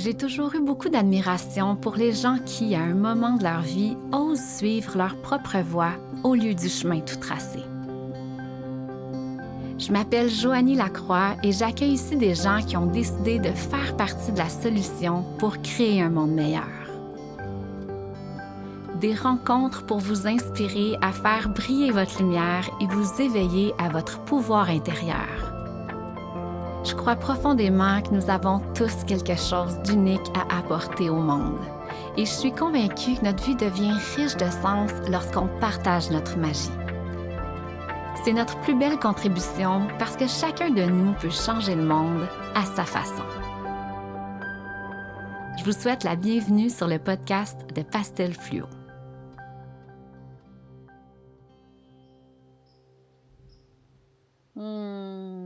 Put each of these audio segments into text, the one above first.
J'ai toujours eu beaucoup d'admiration pour les gens qui, à un moment de leur vie, osent suivre leur propre voie au lieu du chemin tout tracé. Je m'appelle Joanie Lacroix et j'accueille ici des gens qui ont décidé de faire partie de la solution pour créer un monde meilleur. Des rencontres pour vous inspirer à faire briller votre lumière et vous éveiller à votre pouvoir intérieur. Je crois profondément que nous avons tous quelque chose d'unique à apporter au monde. Et je suis convaincue que notre vie devient riche de sens lorsqu'on partage notre magie. C'est notre plus belle contribution parce que chacun de nous peut changer le monde à sa façon. Je vous souhaite la bienvenue sur le podcast de Pastel Fluo.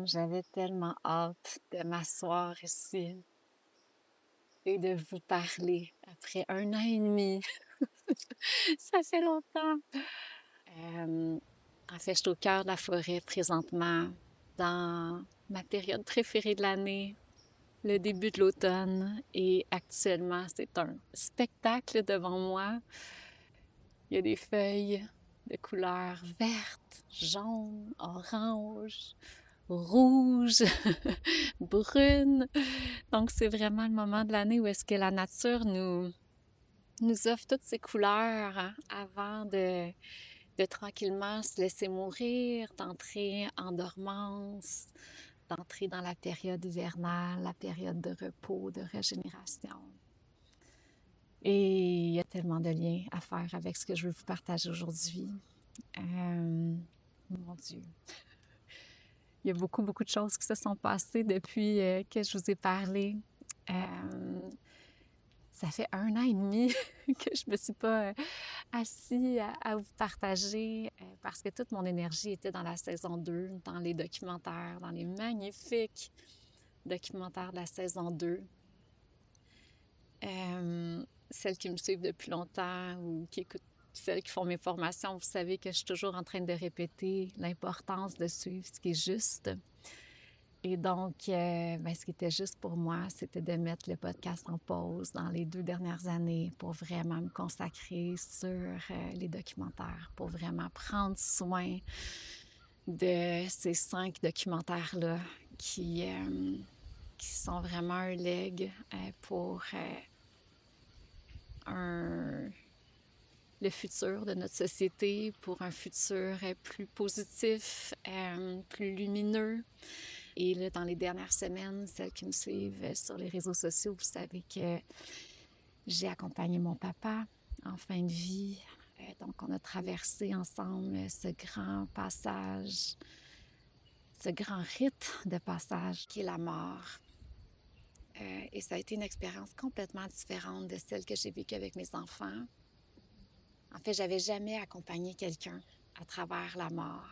J'avais tellement hâte de m'asseoir ici et de vous parler après 1 an et demi. Ça fait longtemps. En fait, je suis au cœur de la forêt présentement, dans ma période préférée de l'année, le début de l'automne. Et actuellement, c'est un spectacle devant moi. Il y a des feuilles de couleurs vertes, jaunes, oranges, rouges, brunes. Donc, c'est vraiment le moment de l'année où est-ce que la nature nous offre toutes ces couleurs, hein, avant de tranquillement se laisser mourir, d'entrer en dormance, d'entrer dans la période hivernale, la période de repos, de régénération. Et il y a tellement de liens à faire avec ce que je veux vous partager aujourd'hui. Mon Dieu, il y a beaucoup, beaucoup de choses qui se sont passées depuis que je vous ai parlé. Ça fait 1 an et demi que je me suis pas assis à vous partager parce que toute mon énergie était dans la saison 2, dans les documentaires, dans les magnifiques documentaires de la saison 2. Celles qui me suivent depuis longtemps ou qui écoutent, celles qui font mes formations, vous savez que je suis toujours en train de répéter l'importance de suivre ce qui est juste. Et donc, ce qui était juste pour moi, c'était de mettre le podcast en pause dans les 2 dernières années pour vraiment me consacrer sur les documentaires, pour vraiment prendre soin de ces 5 documentaires-là qui sont vraiment un leg pour le futur de notre société, pour un futur plus positif, plus lumineux. Et là, dans les dernières semaines, celles qui me suivent sur les réseaux sociaux, vous savez que j'ai accompagné mon papa en fin de vie. Donc, on a traversé ensemble ce grand passage, ce grand rite de passage qui est la mort. Et ça a été une expérience complètement différente de celle que j'ai vécue avec mes enfants. En fait, j'avais jamais accompagné quelqu'un à travers la mort.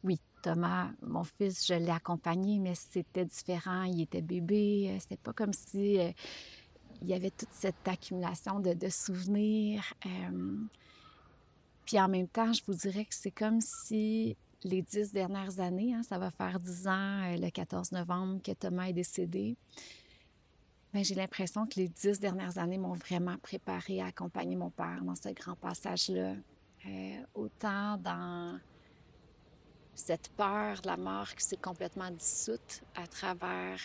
Oui, Thomas, mon fils, je l'ai accompagné, mais c'était différent. Il était bébé. C'était pas comme si il y avait toute cette accumulation de souvenirs. Puis en même temps, je vous dirais que c'est comme si les 10 dernières années, hein, ça va faire 10 ans le 14 novembre que Thomas est décédé, j'ai l'impression que les 10 dernières années m'ont vraiment préparée à accompagner mon père dans ce grand passage-là. Autant dans cette peur de la mort qui s'est complètement dissoute à travers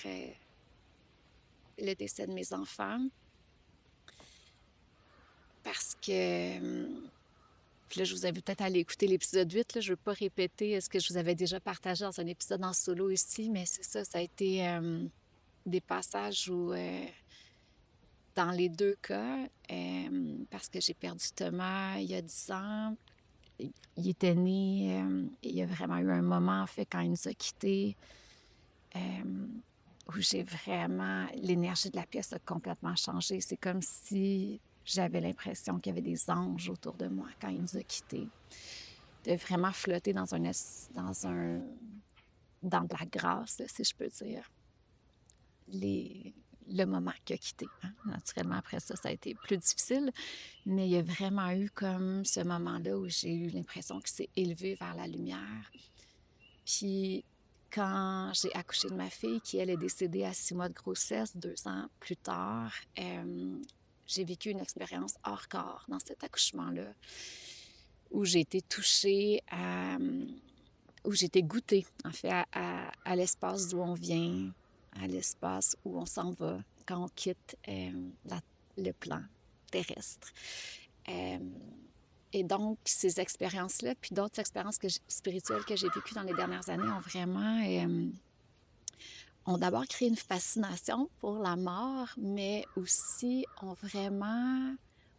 le décès de mes enfants. Parce que, puis là, je vous invite peut-être à aller écouter l'épisode 8. Là, je ne veux pas répéter ce que je vous avais déjà partagé dans un épisode en solo ici, mais c'est ça, ça a été des passages où, dans les 2 cas, parce que j'ai perdu Thomas il y a 10 ans, il était né, et il y a vraiment eu un moment, en fait, quand il nous a quittés, où j'ai vraiment... L'énergie de la pièce a complètement changé. C'est comme si j'avais l'impression qu'il y avait des anges autour de moi quand il nous a quittés. De vraiment flotter dans de la grâce, là, si je peux dire. Le moment qu'il a quitté. Hein. Naturellement, après ça, ça a été plus difficile, mais il y a vraiment eu comme ce moment-là où j'ai eu l'impression qu'il s'est élevé vers la lumière. Puis quand j'ai accouché de ma fille, qui elle est décédée à 6 mois de grossesse, 2 ans plus tard, j'ai vécu une expérience hors corps dans cet accouchement-là, où j'ai été touchée où j'ai été goûtée, en fait, à l'espace d'où on vient, à l'espace où on s'en va quand on quitte le plan terrestre. Euh, et donc, ces expériences-là, puis d'autres expériences spirituelles que j'ai vécues dans les dernières années ont vraiment, ont d'abord créé une fascination pour la mort, mais aussi ont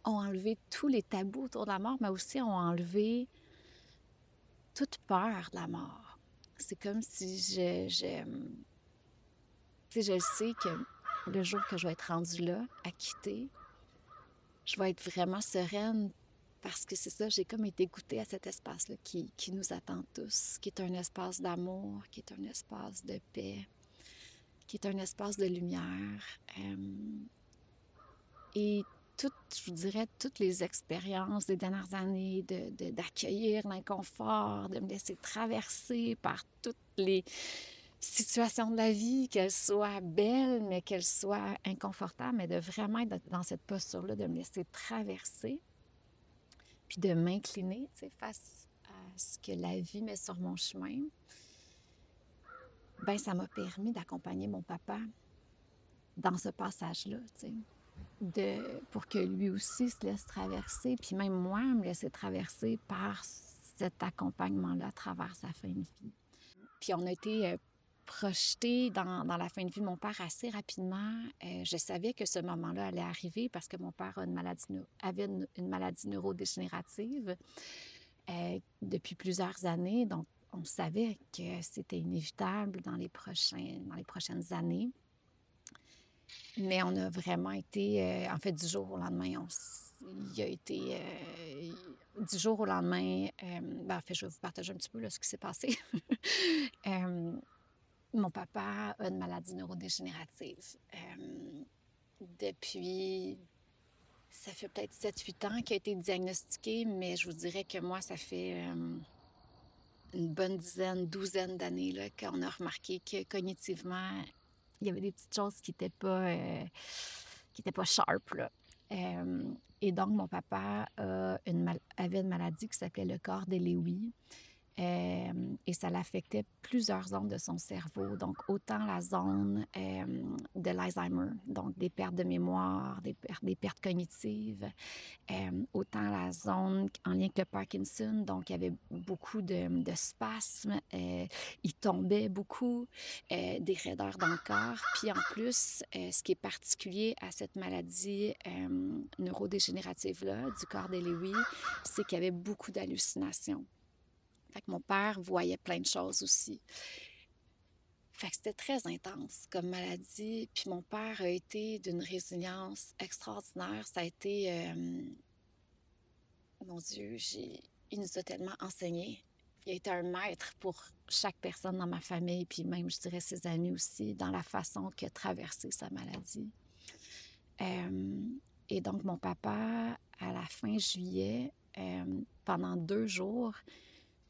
enlevé tous les tabous autour de la mort, mais aussi ont enlevé toute peur de la mort. C'est comme si tu sais, je sais que le jour que je vais être rendue là, à quitter, je vais être vraiment sereine parce que c'est ça, j'ai comme été goûtée à cet espace-là qui nous attend tous, qui est un espace d'amour, qui est un espace de paix, qui est un espace de lumière. Et je vous dirais, toutes les expériences des dernières années d'accueillir l'inconfort, de me laisser traverser par toutes les situations de la vie, qu'elles soient belles, mais qu'elles soient inconfortables, mais de vraiment être dans cette posture-là, de me laisser traverser, puis de m'incliner, tu sais, face à ce que la vie met sur mon chemin, ben ça m'a permis d'accompagner mon papa dans ce passage-là, tu sais. Pour que lui aussi se laisse traverser, puis même moi, me laisser traverser par cet accompagnement-là à travers sa fin de vie. Puis on a été projetés dans la fin de vie de mon père assez rapidement. Je savais que ce moment-là allait arriver parce que mon père avait une maladie neurodégénérative depuis plusieurs années. Donc, on savait que c'était inévitable dans les prochaines années. Mais on a vraiment été, en fait, du jour au lendemain, il a été, du jour au lendemain, ben, en fait, je vais vous partager un petit peu là, ce qui s'est passé. Euh, Mon papa a une maladie neurodégénérative. Depuis, ça fait peut-être 7-8 ans qu'il a été diagnostiqué, mais je vous dirais que moi, ça fait une bonne douzaine d'années là, qu'on a remarqué que cognitivement, il y avait des petites choses qui étaient pas sharp, là. Et donc, mon papa avait une maladie qui s'appelait le corps de Lewy. Et ça l'affectait plusieurs zones de son cerveau. Donc, autant la zone de l'Alzheimer, donc des pertes de mémoire, des pertes cognitives, autant la zone en lien avec le Parkinson, donc il y avait beaucoup de spasmes, il tombait beaucoup, des raideurs dans le corps. Puis en plus, ce qui est particulier à cette maladie neurodégénérative-là, du corps de Lewy, c'est qu'il y avait beaucoup d'hallucinations. Fait que mon père voyait plein de choses aussi. Fait que c'était très intense comme maladie. Puis mon père a été d'une résilience extraordinaire. Ça a été, mon Dieu, il nous a tellement enseigné. Il a été un maître pour chaque personne dans ma famille, puis même, je dirais, ses amis aussi, dans la façon qu'il a traversé sa maladie. Et donc, mon papa, à la fin juillet, pendant 2 jours,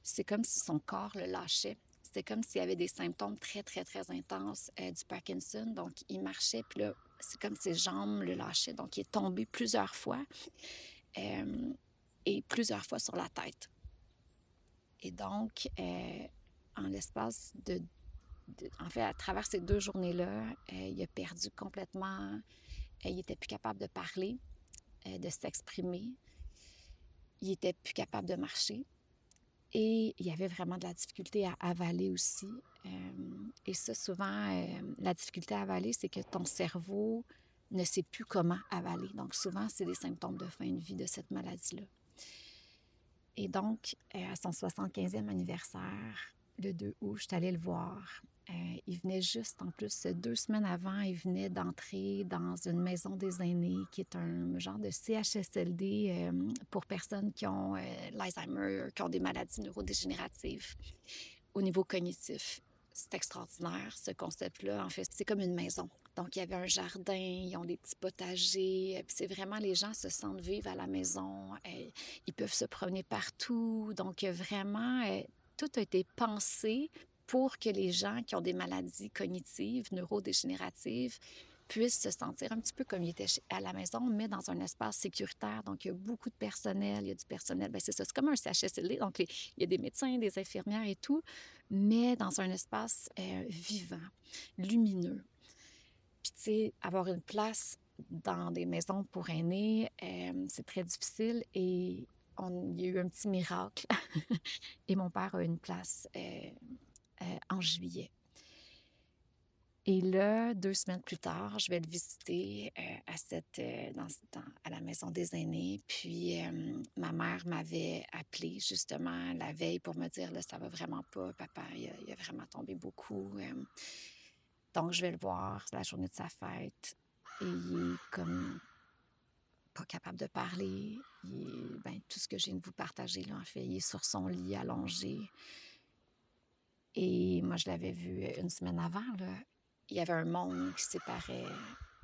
c'est comme si son corps le lâchait. C'était comme s'il y avait des symptômes très, très, très intenses du Parkinson. Donc, il marchait, puis là, c'est comme si ses jambes le lâchaient. Donc, il est tombé plusieurs fois et plusieurs fois sur la tête. Et donc, en l'espace en fait, à travers ces 2 journées-là, il a perdu complètement. Il n'était plus capable de parler, de s'exprimer. Il n'était plus capable de marcher. Et il y avait vraiment de la difficulté à avaler aussi. Et ça, souvent, la difficulté à avaler, c'est que ton cerveau ne sait plus comment avaler. Donc, souvent, c'est des symptômes de fin de vie de cette maladie-là. Et donc, à son 75e anniversaire, le 2 août, je suis allée le voir. Il venait juste, en plus, 2 semaines avant, il venait d'entrer dans une maison des aînés, qui est un genre de CHSLD pour personnes qui ont l'Alzheimer, qui ont des maladies neurodégénératives au niveau cognitif. C'est extraordinaire, ce concept-là. En fait, c'est comme une maison. Donc, il y avait un jardin, ils ont des petits potagers. Puis c'est vraiment, les gens se sentent vivre à la maison. Ils peuvent se promener partout. Donc, vraiment, tout a été pensé pour que les gens qui ont des maladies cognitives, neurodégénératives, puissent se sentir un petit peu comme ils étaient à la maison, mais dans un espace sécuritaire. Donc, il y a beaucoup de personnel. Il y a du personnel, c'est ça, c'est comme un CHSLD. Donc, il y a des médecins, des infirmières et tout, mais dans un espace vivant, lumineux. Puis, tu sais, avoir une place dans des maisons pour aînés, c'est très difficile et il y a eu un petit miracle. Et mon père a une place en juillet. Et là, 2 semaines plus tard, je vais le visiter à la maison des aînés. Puis ma mère m'avait appelée justement la veille pour me dire, là, ça va vraiment pas, papa, il a vraiment tombé beaucoup. Donc, je vais le voir, c'est la journée de sa fête. Et il est comme pas capable de parler. Tout ce que je viens de vous partager, là, en fait, il est sur son lit allongé. Et moi, je l'avais vu une semaine avant, là. Il y avait un monde qui séparait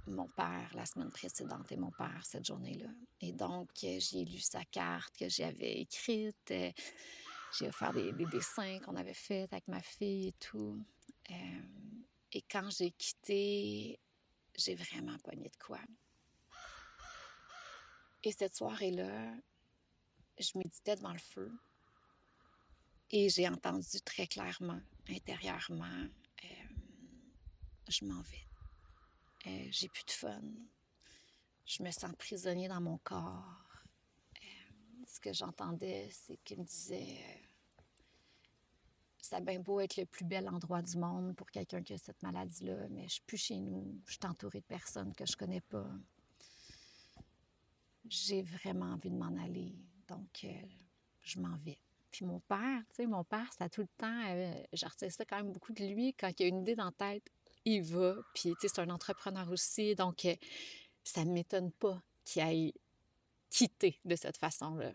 mon père la semaine précédente et mon père cette journée-là. Et donc, j'ai lu sa carte que j'avais écrite. J'ai offert des dessins qu'on avait faits avec ma fille et tout. Et quand j'ai quitté, j'ai vraiment pogné de quoi. Et cette soirée-là, je méditais devant le feu et j'ai entendu très clairement, intérieurement, je m'en vais. J'ai plus de fun. Je me sens prisonnier dans mon corps. Ce que j'entendais, c'est qu'il me disait ça a bien beau être le plus bel endroit du monde pour quelqu'un qui a cette maladie-là, mais je suis plus chez nous. Je suis entourée de personnes que je connais pas. J'ai vraiment envie de m'en aller. Donc, je m'en vais. Puis mon père, ça a tout le temps, je retiens ça quand même beaucoup de lui. Quand il a une idée dans la tête, il va. Puis, c'est un entrepreneur aussi. Donc, ça ne m'étonne pas qu'il aille quitter de cette façon-là.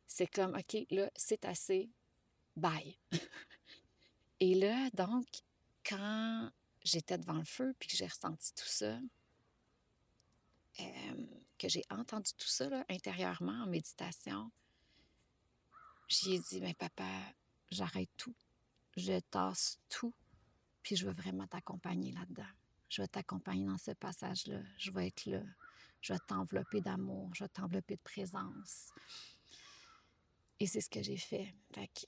C'est comme, OK, là, c'est assez. Bye. Et là, donc, quand j'étais devant le feu puis que j'ai ressenti tout ça, que j'ai entendu tout ça là, intérieurement en méditation, j'ai dit, mais papa, j'arrête tout. Je tasse tout, puis je veux vraiment t'accompagner là-dedans. Je vais t'accompagner dans ce passage-là. Je vais être là. Je vais t'envelopper d'amour. Je vais t'envelopper de présence. Et c'est ce que j'ai fait. Fait que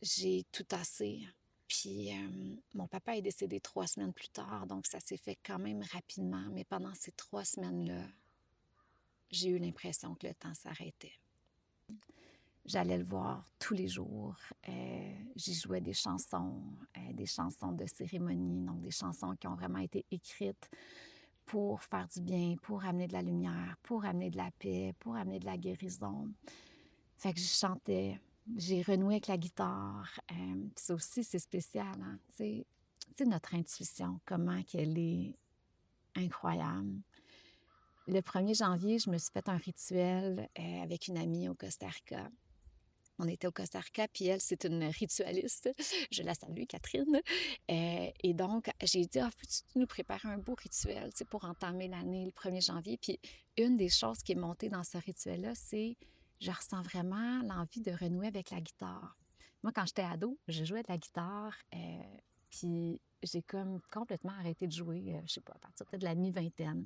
j'ai tout tassé. Puis mon papa est décédé 3 semaines plus tard, donc ça s'est fait quand même rapidement. Mais pendant ces 3 semaines-là, j'ai eu l'impression que le temps s'arrêtait. J'allais le voir tous les jours. J'y jouais des chansons de cérémonie, donc des chansons qui ont vraiment été écrites pour faire du bien, pour amener de la lumière, pour amener de la paix, pour amener de la guérison. Fait que je chantais, j'ai renoué avec la guitare. Ça aussi, c'est spécial, hein? Tu sais, notre intuition, comment qu'elle est incroyable. Le 1er janvier, je me suis fait un rituel avec une amie au Costa Rica. On était au Costa Rica, puis elle, c'est une ritualiste. Je la salue, Catherine. Et donc, j'ai dit, peux-tu nous préparer un beau rituel pour entamer l'année le 1er janvier? Puis une des choses qui est montée dans ce rituel-là, c'est je ressens vraiment l'envie de renouer avec la guitare. Moi, quand j'étais ado, je jouais de la guitare, puis j'ai comme complètement arrêté de jouer, je sais pas, à partir peut-être de la mi-vingtaine.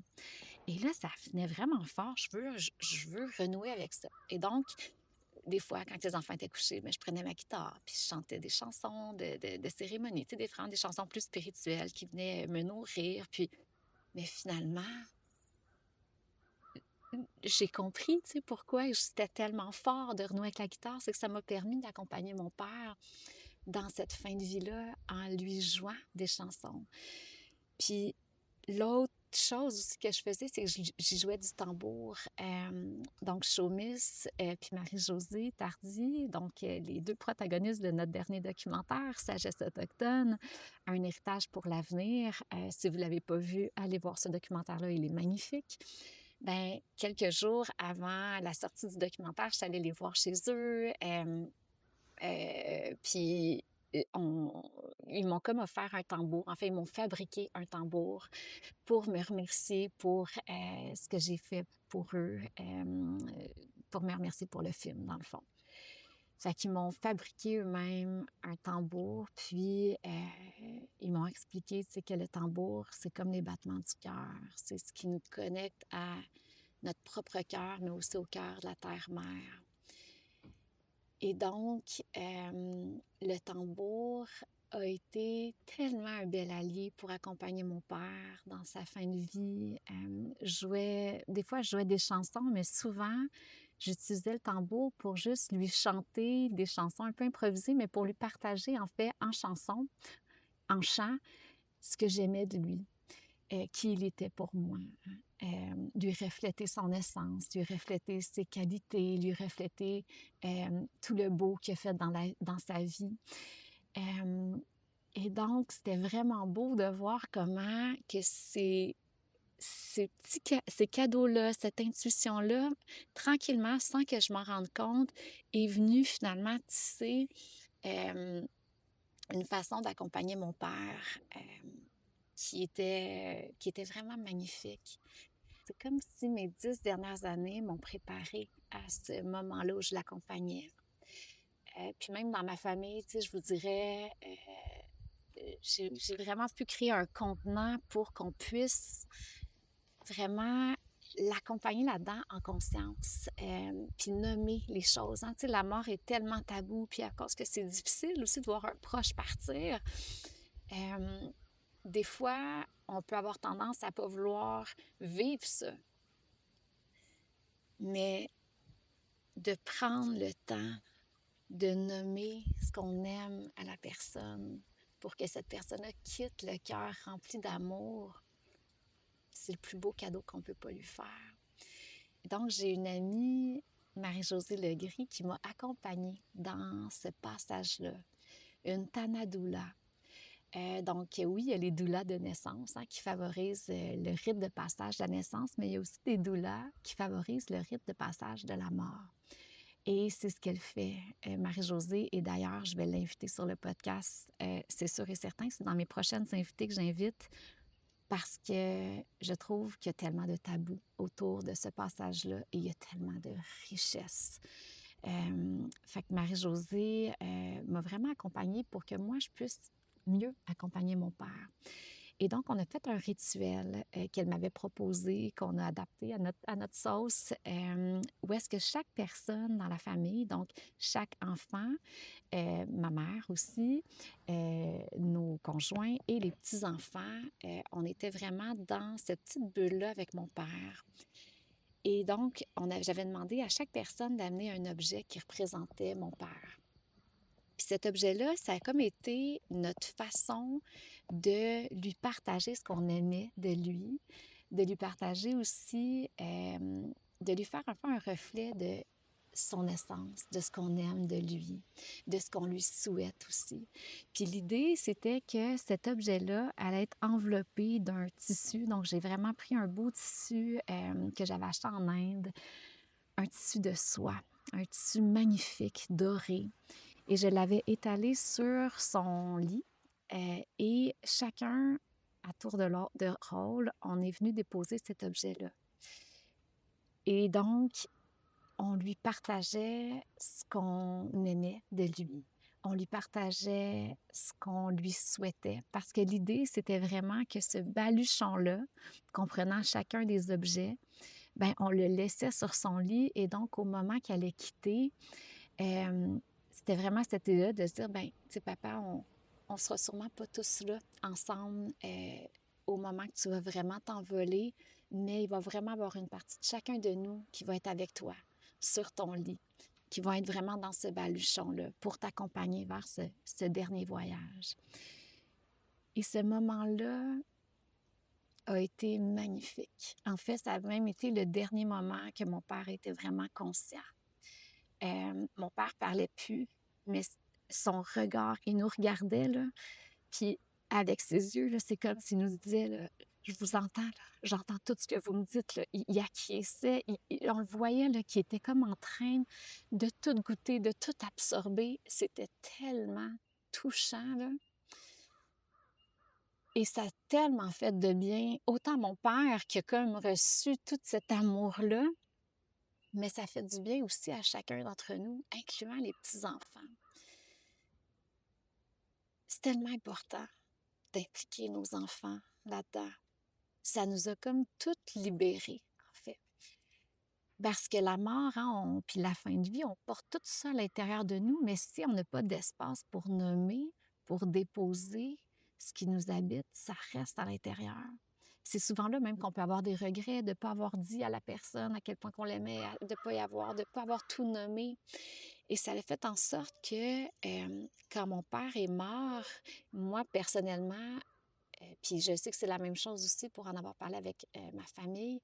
Et là, ça venait vraiment fort. Je veux renouer avec ça. Et donc, des fois, quand les enfants étaient couchés, je prenais ma guitare puis je chantais des chansons de cérémonie, des chansons plus spirituelles qui venaient me nourrir. Mais finalement, j'ai compris, pourquoi c'était tellement fort de renouer avec la guitare. C'est que ça m'a permis d'accompagner mon père dans cette fin de vie-là en lui jouant des chansons. Puis l'autre chose aussi que je faisais, c'est que j'y jouais du tambour. Donc, Chaumis puis Marie-Josée Tardy, donc les 2 protagonistes de notre dernier documentaire, Sagesse autochtone, un héritage pour l'avenir. Si vous ne l'avez pas vu, allez voir ce documentaire-là, il est magnifique. Quelques jours avant la sortie du documentaire, je suis allée les voir chez eux. Puis ils m'ont comme offert un tambour. En fait, ils m'ont fabriqué un tambour pour me remercier pour ce que j'ai fait pour eux, pour me remercier pour le film, dans le fond. Fait qu'ils m'ont fabriqué eux-mêmes un tambour, puis ils m'ont expliqué, tu sais, que le tambour, c'est comme les battements du cœur. C'est ce qui nous connecte à notre propre cœur, mais aussi au cœur de la terre-mère. Et donc, le tambour a été tellement un bel allié pour accompagner mon père dans sa fin de vie. Des fois, je jouais des chansons, mais souvent, j'utilisais le tambour pour juste lui chanter des chansons un peu improvisées, mais pour lui partager, en fait, en chanson, en chant, ce que j'aimais de lui, qui il était pour moi. Lui refléter son essence, lui refléter ses qualités, lui refléter tout le beau qu'il a fait dans sa vie. Et donc, c'était vraiment beau de voir comment que ces cadeaux-là, cette intuition-là, tranquillement, sans que je m'en rende compte, est venue finalement tisser une façon d'accompagner mon père qui était vraiment magnifique. C'est comme si mes 10 dernières années m'ont préparée à ce moment-là où je l'accompagnais. Puis même dans ma famille, tu sais, je vous dirais, j'ai vraiment pu créer un contenant pour qu'on puisse vraiment l'accompagner là-dedans en conscience, puis nommer les choses, hein. Tu sais, la mort est tellement tabou, puis à cause que c'est difficile aussi de voir un proche partir, des fois, on peut avoir tendance à pas vouloir vivre ça. Mais de prendre le temps de nommer ce qu'on aime à la personne pour que cette personne-là quitte le cœur rempli d'amour, c'est le plus beau cadeau qu'on peut pas lui faire. Donc, j'ai une amie, Marie-Josée Legris, qui m'a accompagnée dans ce passage-là, une Tanadoula. Donc, oui, il y a les doulas de naissance qui favorisent le rite de passage de la naissance, mais il y a aussi des doulas qui favorisent le rite de passage de la mort. Et c'est ce qu'elle fait, Marie-Josée. Et d'ailleurs, je vais l'inviter sur le podcast, c'est sûr et certain. C'est dans mes prochaines invités que j'invite parce que je trouve qu'il y a tellement de tabous autour de ce passage-là et il y a tellement de richesse. Fait que Marie-Josée m'a vraiment accompagnée pour que moi, je puisse mieux accompagner mon père. Et donc, on a fait un rituel qu'elle m'avait proposé, qu'on a adapté à notre sauce, où est-ce que chaque personne dans la famille, donc chaque enfant, ma mère aussi, nos conjoints et les petits-enfants, on était vraiment dans cette petite bulle-là avec mon père. Et donc, j'avais demandé à chaque personne d'amener un objet qui représentait mon père. Puis cet objet-là, ça a comme été notre façon de lui partager ce qu'on aimait de lui, de lui partager aussi, de lui faire un peu un reflet de son essence, de ce qu'on aime de lui, de ce qu'on lui souhaite aussi. Puis l'idée, c'était que cet objet-là allait être enveloppé d'un tissu. Donc, j'ai vraiment pris un beau tissu que j'avais acheté en Inde, un tissu de soie, un tissu magnifique, doré. Et je l'avais étalé sur son lit et chacun, à tour de rôle, on est venu déposer cet objet-là. Et donc, on lui partageait ce qu'on aimait de lui. On lui partageait ce qu'on lui souhaitait. Parce que l'idée, c'était vraiment que ce baluchon-là, comprenant chacun des objets, ben on le laissait sur son lit et donc au moment qu'elle allait quitter, c'était vraiment cette idée-là de se dire, ben, tu sais, papa, on sera sûrement pas tous là ensemble au moment que tu vas vraiment t'envoler, mais il va vraiment avoir une partie de chacun de nous qui va être avec toi sur ton lit, qui va être vraiment dans ce baluchon-là pour t'accompagner vers ce dernier voyage. Et ce moment-là a été magnifique. En fait, ça a même été le dernier moment que mon père était vraiment conscient. Mon père parlait plus, mais son regard, il nous regardait, là, puis avec ses yeux, là, c'est comme s'il nous disait, là: «Je vous entends, là, j'entends tout ce que vous me dites», là. Il acquiesçait, on le voyait, là, qu'il était comme en train de tout goûter, de tout absorber. C'était tellement touchant, là, et ça a tellement fait de bien, autant à mon père qui a comme reçu tout cet amour-là, mais ça fait du bien aussi à chacun d'entre nous, incluant les petits-enfants. C'est tellement important d'impliquer nos enfants là-dedans. Ça nous a comme toutes libérées, en fait. Parce que la mort, hein, puis la fin de vie, on porte tout ça à l'intérieur de nous, mais si on n'a pas d'espace pour nommer, pour déposer ce qui nous habite, ça reste à l'intérieur. C'est souvent là même qu'on peut avoir des regrets de ne pas avoir dit à la personne à quel point qu'on l'aimait, de ne pas y avoir, de ne pas avoir tout nommé. Et ça a fait en sorte que quand mon père est mort, moi, personnellement, puis je sais que c'est la même chose aussi pour en avoir parlé avec ma famille,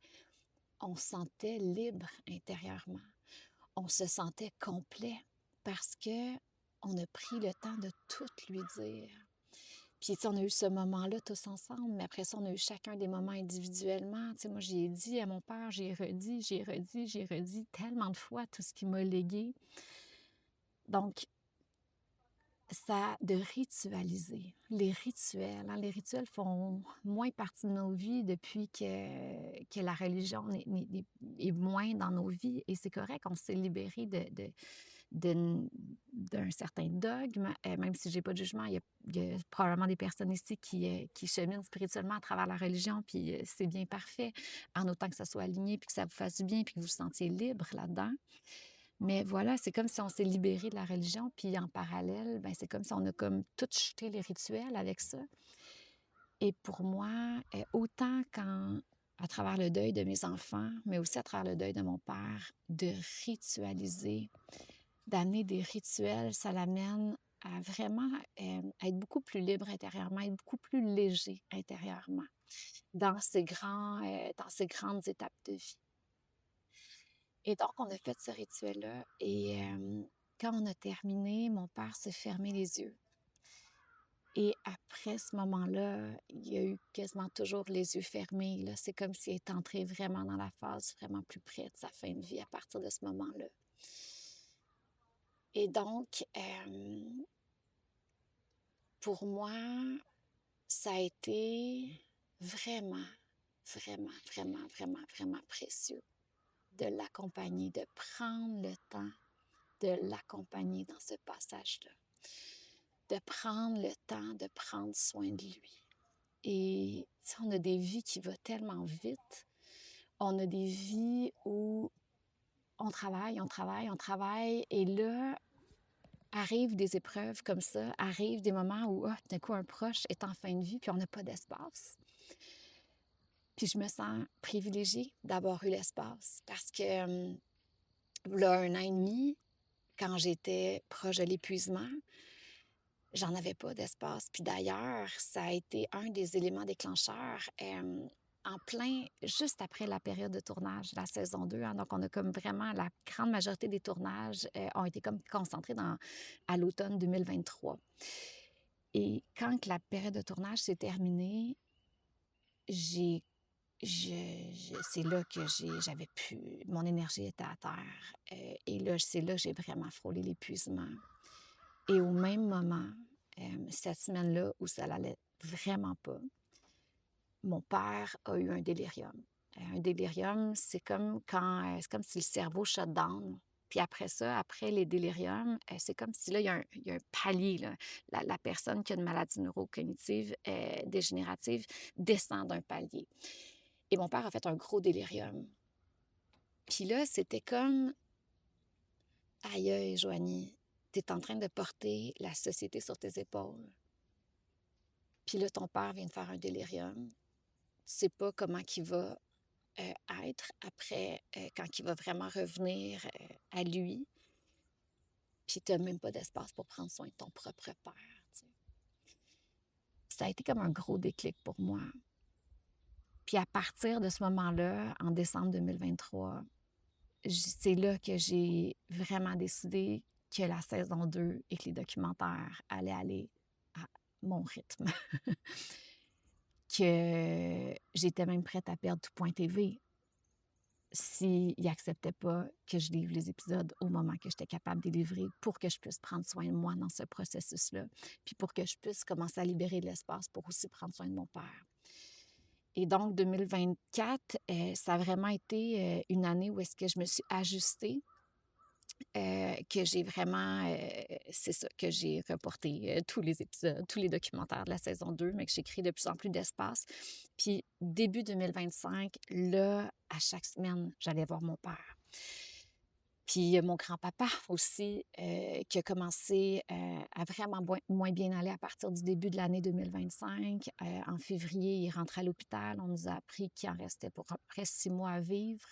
on se sentait libre intérieurement. On se sentait complet parce que on a pris le temps de tout lui dire. Puis, tu sais, on a eu ce moment-là tous ensemble, mais après ça, on a eu chacun des moments individuellement. Tu sais, moi, j'ai dit à mon père, j'ai redit tellement de fois tout ce qu'il m'a légué. Donc, ça de ritualiser. Les rituels, hein, les rituels font moins partie de nos vies depuis que la religion est moins dans nos vies. Et c'est correct, on s'est libéré d'un certain dogme, même si j'ai pas de jugement. Il y a probablement des personnes ici qui cheminent spirituellement à travers la religion, puis c'est bien parfait, en autant que ça soit aligné, puis que ça vous fasse du bien, puis que vous vous sentiez libre là-dedans. Mais voilà, c'est comme si on s'est libéré de la religion, puis en parallèle, ben, c'est comme si on a comme tout jeté les rituels avec ça. Et pour moi, autant à travers le deuil de mes enfants, mais aussi à travers le deuil de mon père, de ritualiser, d'amener des rituels, ça l'amène à vraiment être beaucoup plus libre intérieurement, être beaucoup plus léger intérieurement dans ces grandes étapes de vie. Et donc, on a fait ce rituel-là et quand on a terminé, mon père s'est fermé les yeux. Et après ce moment-là, il y a eu quasiment toujours les yeux fermés, là. C'est comme s'il est entré vraiment dans la phase vraiment plus près de sa fin de vie à partir de ce moment-là. Et donc, pour moi, ça a été vraiment, vraiment, vraiment, vraiment, vraiment précieux de l'accompagner, de prendre le temps de l'accompagner dans ce passage-là, de prendre le temps de prendre soin de lui. Et tu sais, on a des vies qui vont tellement vite. On a des vies où on travaille, on travaille, on travaille, et là, arrivent des épreuves comme ça, arrivent des moments où, d'un coup, un proche est en fin de vie, puis on n'a pas d'espace. Puis je me sens privilégiée d'avoir eu l'espace parce que, là, 1 an et demi, quand j'étais proche de l'épuisement, j'en avais pas d'espace. Puis d'ailleurs, ça a été un des éléments déclencheurs, en plein juste après la période de tournage, la saison 2, hein. Donc on a comme vraiment la grande majorité des tournages, ont été comme concentrés à l'automne 2023. Et quand la période de tournage s'est terminée, j'ai c'est là que j'avais plus mon énergie était à terre, et là, c'est là que j'ai vraiment frôlé l'épuisement. Et au même moment, cette semaine-là où ça allait vraiment pas, mon père a eu un délirium. Un délirium, c'est comme c'est comme si le cerveau shut down. Puis après ça, après les déliriums, c'est comme si là, il y a un palier, là. La personne qui a une maladie neurocognitive dégénérative descend d'un palier. Et mon père a fait un gros délirium. Puis là, c'était comme, aïe, aïe, Joanie, t'es en train de porter la société sur tes épaules. Puis là, ton père vient de faire un délirium. Tu sais pas comment qu'il va être après, quand il va vraiment revenir à lui. Puis tu n'as même pas d'espace pour prendre soin de ton propre père. Tu sais. Ça a été comme un gros déclic pour moi. Puis à partir de ce moment-là, en décembre 2023, c'est là que j'ai vraiment décidé que la saison 2 et que les documentaires allaient aller à mon rythme. Que j'étais même prête à perdre Tout.tv s'il n'acceptait pas que je livre les épisodes au moment que j'étais capable de les livrer pour que je puisse prendre soin de moi dans ce processus-là, puis pour que je puisse commencer à libérer de l'espace pour aussi prendre soin de mon père. Et donc 2024, ça a vraiment été, une année où est-ce que je me suis ajustée, que j'ai vraiment, c'est ça, que j'ai reporté, tous les épisodes, tous les documentaires de la saison 2, mais que j'ai créé de plus en plus d'espace. Puis début 2025, là, à chaque semaine, j'allais voir mon père. Puis mon grand-papa aussi, qui a commencé, à vraiment moins bien aller à partir du début de l'année 2025. En février, il est rentré à l'hôpital. On nous a appris qu'il en restait pour à peu près 6 mois à vivre.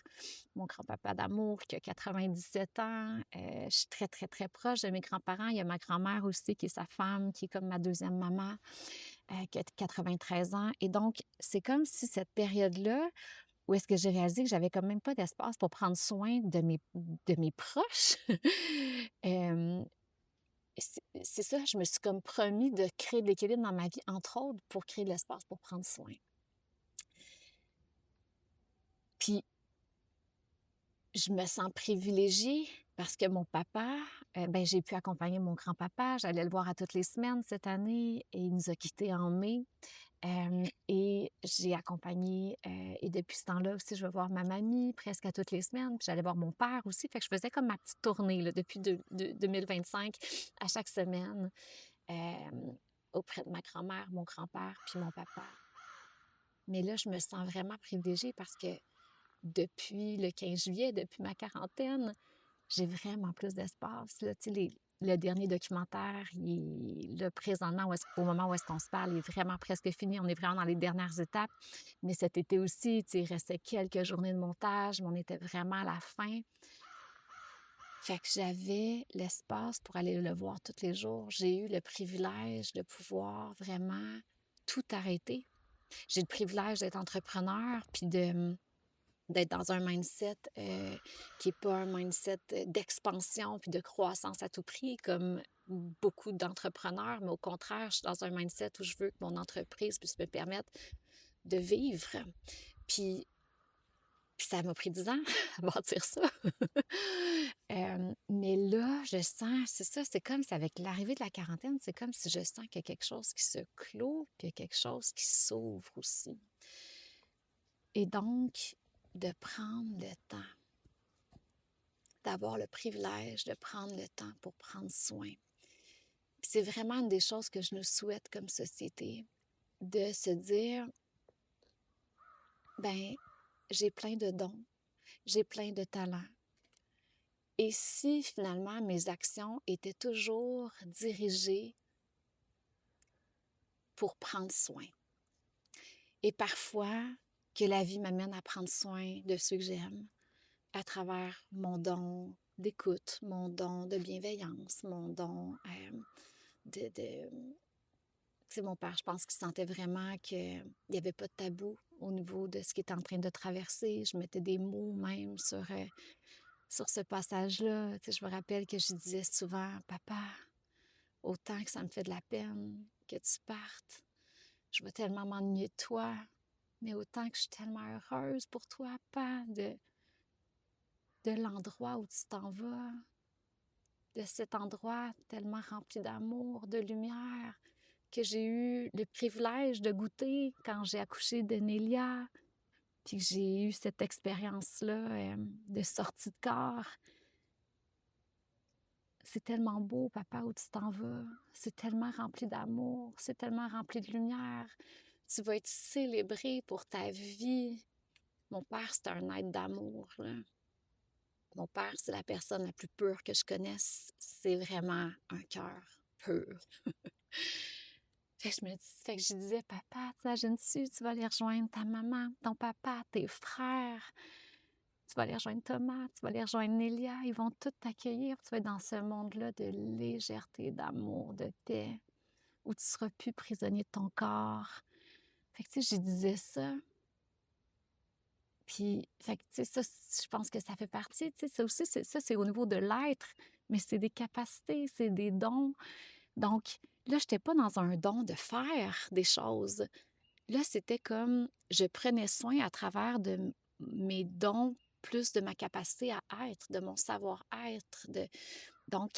Mon grand-papa d'amour qui a 97 ans. Je suis très, très, très proche de mes grands-parents. Il y a ma grand-mère aussi qui est sa femme, qui est comme ma deuxième maman, qui a 93 ans. Et donc, c'est comme si cette période-là, où est-ce que j'ai réalisé que j'avais quand même pas d'espace pour prendre soin de mes proches. Hem, c'est ça, je me suis comme promis de créer de l'équilibre dans ma vie, entre autres pour créer de l'espace pour prendre soin. Puis je me sens privilégiée parce que mon papa, ben, j'ai pu accompagner mon grand-papa. J'allais le voir à toutes les semaines cette année et il nous a quittés en mai. Et j'ai accompagné, et depuis ce temps-là aussi, je vais voir ma mamie presque à toutes les semaines, puis j'allais voir mon père aussi. Fait que je faisais comme ma petite tournée là, depuis 2025 à chaque semaine, auprès de ma grand-mère, mon grand-père, puis mon papa. Mais là, je me sens vraiment privilégiée parce que depuis le 15 juillet, depuis ma quarantaine, j'ai vraiment plus d'espace, là. Tu sais, le dernier documentaire, il est là, présentement, au moment où est-ce qu'on se parle, il est vraiment presque fini. On est vraiment dans les dernières étapes. Mais cet été aussi, tu sais, il restait quelques journées de montage, mais on était vraiment à la fin. Fait que j'avais l'espace pour aller le voir tous les jours. J'ai eu le privilège de pouvoir vraiment tout arrêter. J'ai le privilège d'être entrepreneur, puis d'être dans un mindset, qui est pas un mindset, d'expansion puis de croissance à tout prix comme beaucoup d'entrepreneurs, mais au contraire, je suis dans un mindset où je veux que mon entreprise puisse me permettre de vivre. Puis ça m'a pris 10 ans à bâtir ça. Mais là, je sens c'est ça, c'est comme si avec l'arrivée de la quarantaine, c'est comme si je sens qu'il y a quelque chose qui se clôt, puis il y a quelque chose qui s'ouvre aussi. Et donc, de prendre le temps, d'avoir le privilège de prendre le temps pour prendre soin. Puis c'est vraiment une des choses que je nous souhaite comme société, de se dire, ben, j'ai plein de dons, j'ai plein de talents. Et si finalement mes actions étaient toujours dirigées pour prendre soin? Et parfois, que la vie m'amène à prendre soin de ceux que j'aime à travers mon don d'écoute, mon don de bienveillance, mon don de tu sais, mon père, je pense qu'il sentait vraiment qu'il n'y avait pas de tabou au niveau de ce qu'il était en train de traverser. Je mettais des mots même sur ce passage-là. Tu sais, je me rappelle que je disais souvent, Papa, autant que ça me fait de la peine que tu partes, je vais tellement m'ennuyer de toi, mais autant que je suis tellement heureuse pour toi, Papa, de l'endroit où tu t'en vas, de cet endroit tellement rempli d'amour, de lumière, que j'ai eu le privilège de goûter quand j'ai accouché de Nélia, puis que j'ai eu cette expérience-là de sortie de corps. C'est tellement beau, papa, où tu t'en vas. C'est tellement rempli d'amour, c'est tellement rempli de lumière. Tu vas être célébré pour ta vie. Mon père, c'est un être d'amour, là. Mon père, c'est la personne la plus pure que je connaisse. C'est vraiment un cœur pur. Fait que je disais, papa, t'imagines-tu, tu vas aller rejoindre ta maman, ton papa, tes frères. Tu vas aller rejoindre Thomas, tu vas aller rejoindre Nélia. Ils vont tous t'accueillir. Tu vas être dans ce monde-là de légèreté, d'amour, de paix, où tu seras plus prisonnier de ton corps. Fait que, tu sais, je disais ça. Puis, fait que, tu sais, ça, je pense que ça fait partie, tu sais, ça aussi, ça, c'est au niveau de l'être, mais c'est des capacités, c'est des dons. Donc, là, je n'étais pas dans un don de faire des choses. Là, c'était comme je prenais soin à travers de mes dons, plus de ma capacité à être, de mon savoir-être. Donc,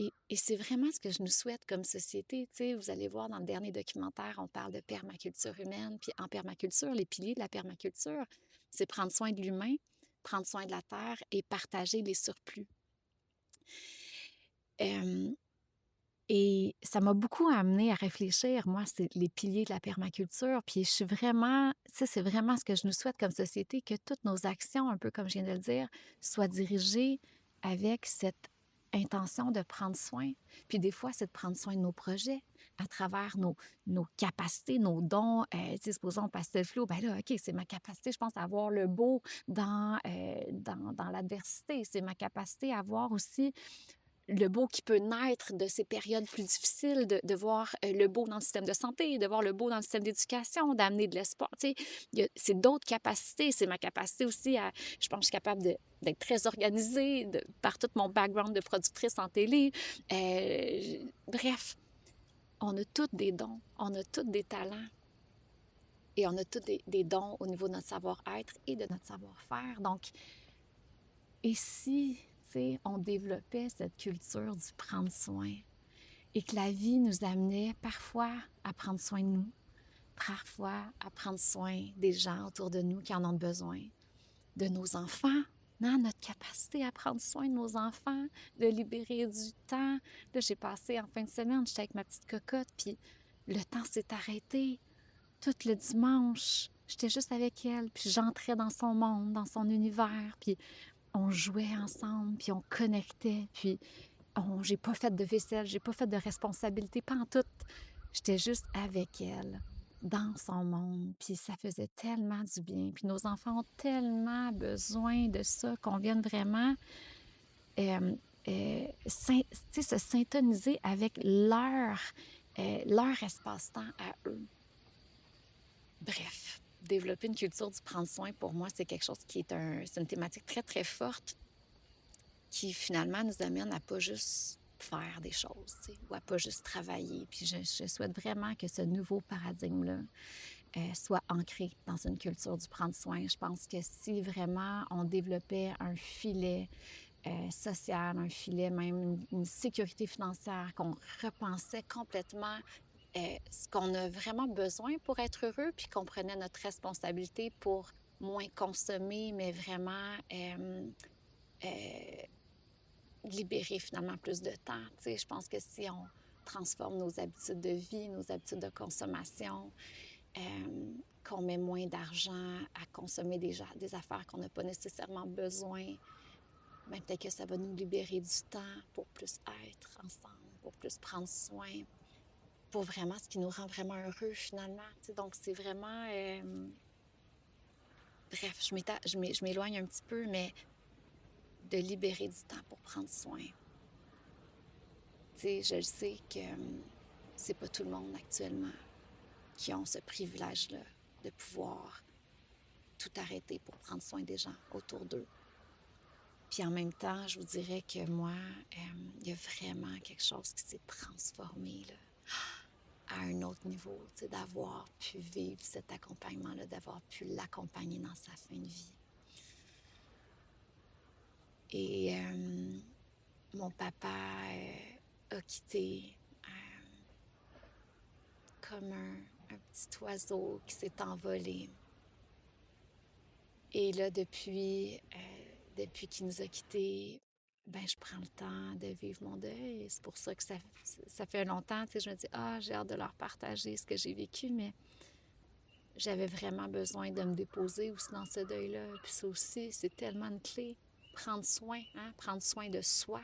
Et c'est vraiment ce que je nous souhaite comme société. Tu sais, vous allez voir dans le dernier documentaire, on parle de permaculture humaine. Puis en permaculture, les piliers de la permaculture, c'est prendre soin de l'humain, prendre soin de la terre et partager les surplus. Euh, et ça m'a beaucoup amené à réfléchir, moi, c'est les piliers de la permaculture. Puis je suis vraiment, tu sais, c'est vraiment ce que je nous souhaite comme société, que toutes nos actions, un peu comme je viens de le dire, soient dirigées avec cette intention de prendre soin. Puis des fois, c'est de prendre soin de nos projets à travers nos capacités, nos dons. Tu sais, supposons pastel flou, ben là, OK, c'est ma capacité, je pense, à voir le beau dans l'adversité. C'est ma capacité à voir aussi le beau qui peut naître de ces périodes plus difficiles, de voir le beau dans le système de santé, de voir le beau dans le système d'éducation, d'amener de l'espoir. Tu sais, c'est d'autres capacités. C'est ma capacité aussi à, je pense, que je suis capable d'être très organisée par tout mon background de productrice en télé. Bref, on a tous des dons, on a tous des talents et on a tous des dons au niveau de notre savoir-être et de notre savoir-faire. Donc, et si, tu sais, on développait cette culture du prendre soin et que la vie nous amenait parfois à prendre soin de nous, parfois à prendre soin des gens autour de nous qui en ont besoin, de nos enfants, non, notre capacité à prendre soin de nos enfants, de libérer du temps. Là, j'ai passé en fin de semaine, j'étais avec ma petite cocotte, puis le temps s'est arrêté. Tout le dimanche, j'étais juste avec elle, puis j'entrais dans son monde, dans son univers, puis on jouait ensemble, puis on connectait, puis j'ai pas fait de vaisselle, j'ai pas fait de responsabilité, pas en tout. J'étais juste avec elle, dans son monde, puis ça faisait tellement du bien. Puis nos enfants ont tellement besoin de ça qu'on vienne vraiment tu sais, se syntoniser avec leur espace-temps à eux. Bref, développer une culture du prendre soin, pour moi, c'est quelque chose qui c'est une thématique très, très forte qui finalement nous amène à pas juste faire des choses, tu sais, ou à pas juste travailler. Puis je souhaite vraiment que ce nouveau paradigme-là soit ancré dans une culture du prendre soin. Je pense que si vraiment on développait un filet social, un filet, même une sécurité financière, qu'on repensait complètement ce qu'on a vraiment besoin pour être heureux, puis qu'on prenait notre responsabilité pour moins consommer, mais vraiment euh, libérer finalement plus de temps. Tu sais, je pense que si on transforme nos habitudes de vie, nos habitudes de consommation, qu'on met moins d'argent à consommer des affaires qu'on n'a pas nécessairement besoin, bien, peut-être que ça va nous libérer du temps pour plus être ensemble, pour plus prendre soin, pour vraiment ce qui nous rend vraiment heureux finalement. Tu sais, donc, c'est vraiment... bref, je m'éloigne un petit peu, mais de libérer du temps pour prendre soin. Tu sais, je le sais que c'est pas tout le monde actuellement qui ont ce privilège-là de pouvoir tout arrêter pour prendre soin des gens autour d'eux. Puis en même temps, je vous dirais que moi, il y a vraiment quelque chose qui s'est transformé là, à un autre niveau, tu sais, d'avoir pu vivre cet accompagnement-là, d'avoir pu l'accompagner dans sa fin de vie. Et mon papa a quitté comme un petit oiseau qui s'est envolé. Et là, depuis qu'il nous a quittés, ben, je prends le temps de vivre mon deuil. C'est pour ça que ça fait longtemps, tu sais, je me dis, j'ai hâte de leur partager ce que j'ai vécu, mais j'avais vraiment besoin de me déposer aussi dans ce deuil-là. Puis ça aussi, c'est tellement une clé. Prendre soin, hein? Prendre soin de soi.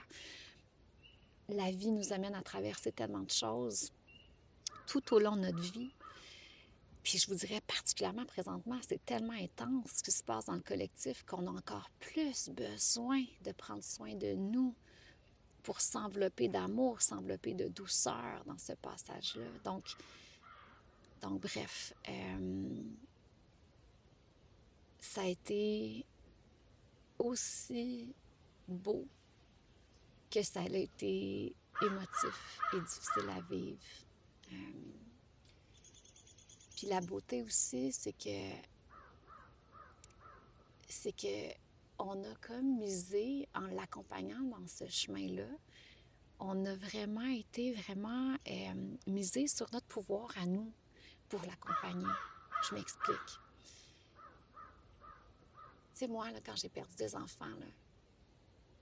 La vie nous amène à traverser tellement de choses tout au long de notre vie. Puis je vous dirais particulièrement présentement, c'est tellement intense ce qui se passe dans le collectif qu'on a encore plus besoin de prendre soin de nous pour s'envelopper d'amour, s'envelopper de douceur dans ce passage-là. Donc bref, ça a été aussi beau que ça a été émotif et difficile à vivre. Puis la beauté aussi, c'est que on a comme misé en l'accompagnant dans ce chemin-là on a vraiment été misé sur notre pouvoir à nous pour l'accompagner. Je m'explique. Tu sais, moi, là, quand j'ai perdu des enfants,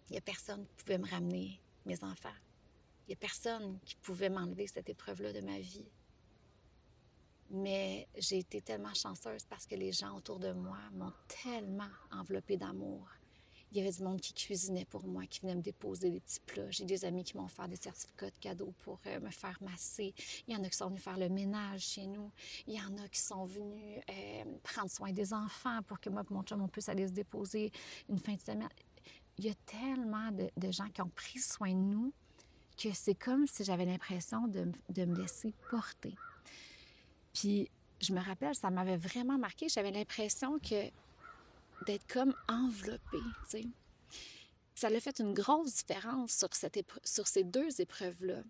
il n'y a personne qui pouvait me ramener mes enfants. Il n'y a personne qui pouvait m'enlever cette épreuve-là de ma vie. Mais j'ai été tellement chanceuse parce que les gens autour de moi m'ont tellement enveloppée d'amour. Il y avait du monde qui cuisinait pour moi, qui venait me déposer des petits plats. J'ai des amis qui m'ont offert des certificats de cadeaux pour me faire masser. Il y en a qui sont venus faire le ménage chez nous. Il y en a qui sont venus prendre soin des enfants pour que moi et mon chum, on puisse aller se déposer une fin de semaine. Il y a tellement de gens qui ont pris soin de nous que c'est comme si j'avais l'impression de me laisser porter. Puis, je me rappelle, ça m'avait vraiment marqué. J'avais l'impression d'être comme enveloppée, tu sais. Ça a fait une grosse différence sur ces deux épreuves-là.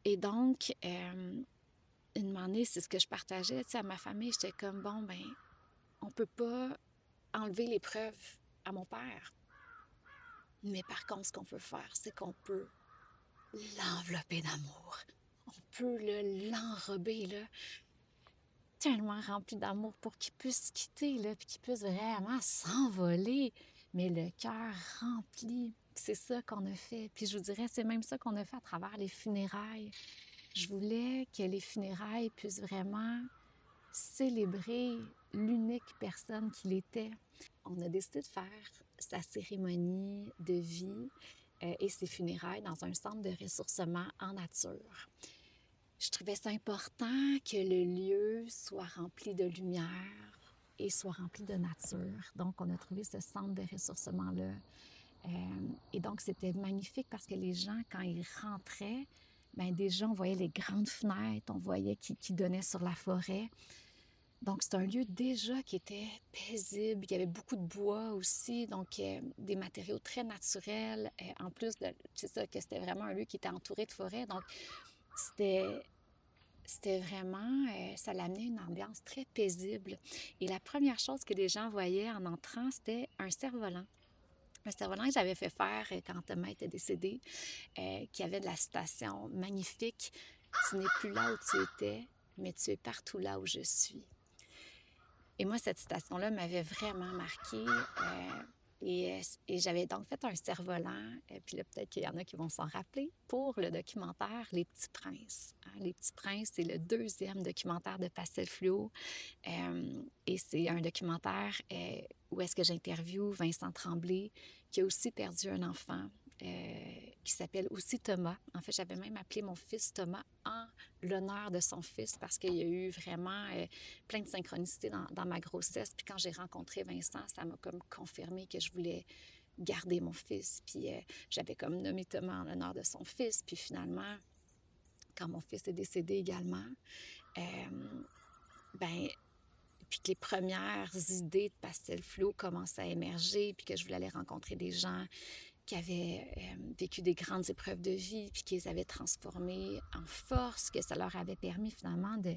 Et donc, une année, c'est ce que je partageais, tu sais, à ma famille. J'étais comme, bon, ben, on peut pas enlever l'épreuve à mon père. Mais par contre, ce qu'on peut faire, c'est qu'on peut l'envelopper d'amour. On peut l'enrober, là, tellement rempli d'amour pour qu'il puisse quitter, là, puis qu'il puisse vraiment s'envoler, mais le cœur rempli. C'est ça qu'on a fait. Puis je vous dirais, c'est même ça qu'on a fait à travers les funérailles. Je voulais que les funérailles puissent vraiment célébrer l'unique personne qu'il était. On a décidé de faire sa cérémonie de vie et ses funérailles dans un centre de ressourcement en nature. Je trouvais ça important que le lieu soit rempli de lumière et soit rempli de nature. Donc, on a trouvé ce centre de ressourcement-là. Et donc, c'était magnifique parce que les gens, quand ils rentraient, bien, déjà, on voyait les grandes fenêtres, on voyait qui donnaient sur la forêt. Donc, c'est un lieu déjà qui était paisible. Il y avait beaucoup de bois aussi, donc des matériaux très naturels. En plus, c'est ça, que c'était vraiment un lieu qui était entouré de forêt. Donc, c'était vraiment, ça l'amenait une ambiance très paisible. Et la première chose que les gens voyaient en entrant, c'était un cerf-volant. Un cerf-volant que j'avais fait faire quand Thomas était décédé, qui avait de la citation magnifique. Tu n'es plus là où tu étais, mais tu es partout là où je suis. Et moi, cette citation-là m'avait vraiment marquée. Et j'avais donc fait un cerf-volant, puis là, peut-être qu'il y en a qui vont s'en rappeler, pour le documentaire Les Petits Princes. Hein? Les Petits Princes, c'est le deuxième documentaire de Pastel Fluo. Et c'est un documentaire où est-ce que j'interviewe Vincent Tremblay, qui a aussi perdu un enfant, qui s'appelle aussi Thomas. En fait, j'avais même appelé mon fils Thomas en l'honneur de son fils parce qu'il y a eu vraiment plein de synchronicité dans ma grossesse. Puis quand j'ai rencontré Vincent, ça m'a comme confirmé que je voulais garder mon fils. Puis j'avais comme nommé Thomas en l'honneur de son fils. Puis finalement, quand mon fils est décédé également, ben puis que les premières idées de Pastel Fluo commençaient à émerger, puis que je voulais aller rencontrer des gens qui avaient vécu des grandes épreuves de vie, puis qui les avaient transformées en force, que ça leur avait permis finalement de...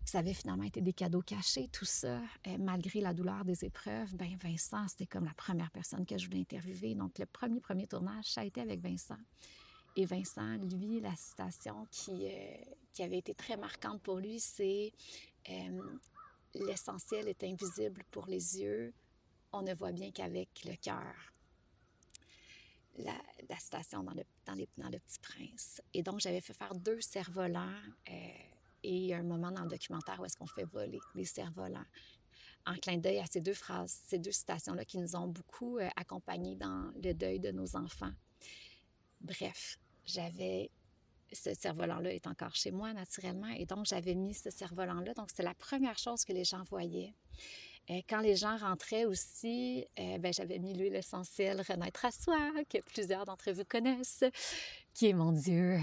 Ça avait finalement été des cadeaux cachés, tout ça, malgré la douleur des épreuves. Ben Vincent, c'était comme la première personne que je voulais interviewer. Donc, le premier tournage, ça a été avec Vincent. Et Vincent, lui, la citation qui avait été très marquante pour lui, c'est l'essentiel est invisible pour les yeux, on ne voit bien qu'avec le cœur. La citation dans le Petit Prince. Et donc, j'avais fait faire 2 cerfs-volants et un moment dans le documentaire où est-ce qu'on fait voler les cerfs-volants. En clin d'œil à ces 2 phrases, ces 2 citations-là qui nous ont beaucoup accompagnés dans le deuil de nos enfants. Bref, ce cerf-volant-là est encore chez moi, naturellement, et donc j'avais mis ce cerf-volant-là. Donc, c'était la première chose que les gens voyaient. Quand les gens rentraient aussi, j'avais mis l'huile essentielle Renaître à soi, que plusieurs d'entre vous connaissent, qui est, mon Dieu,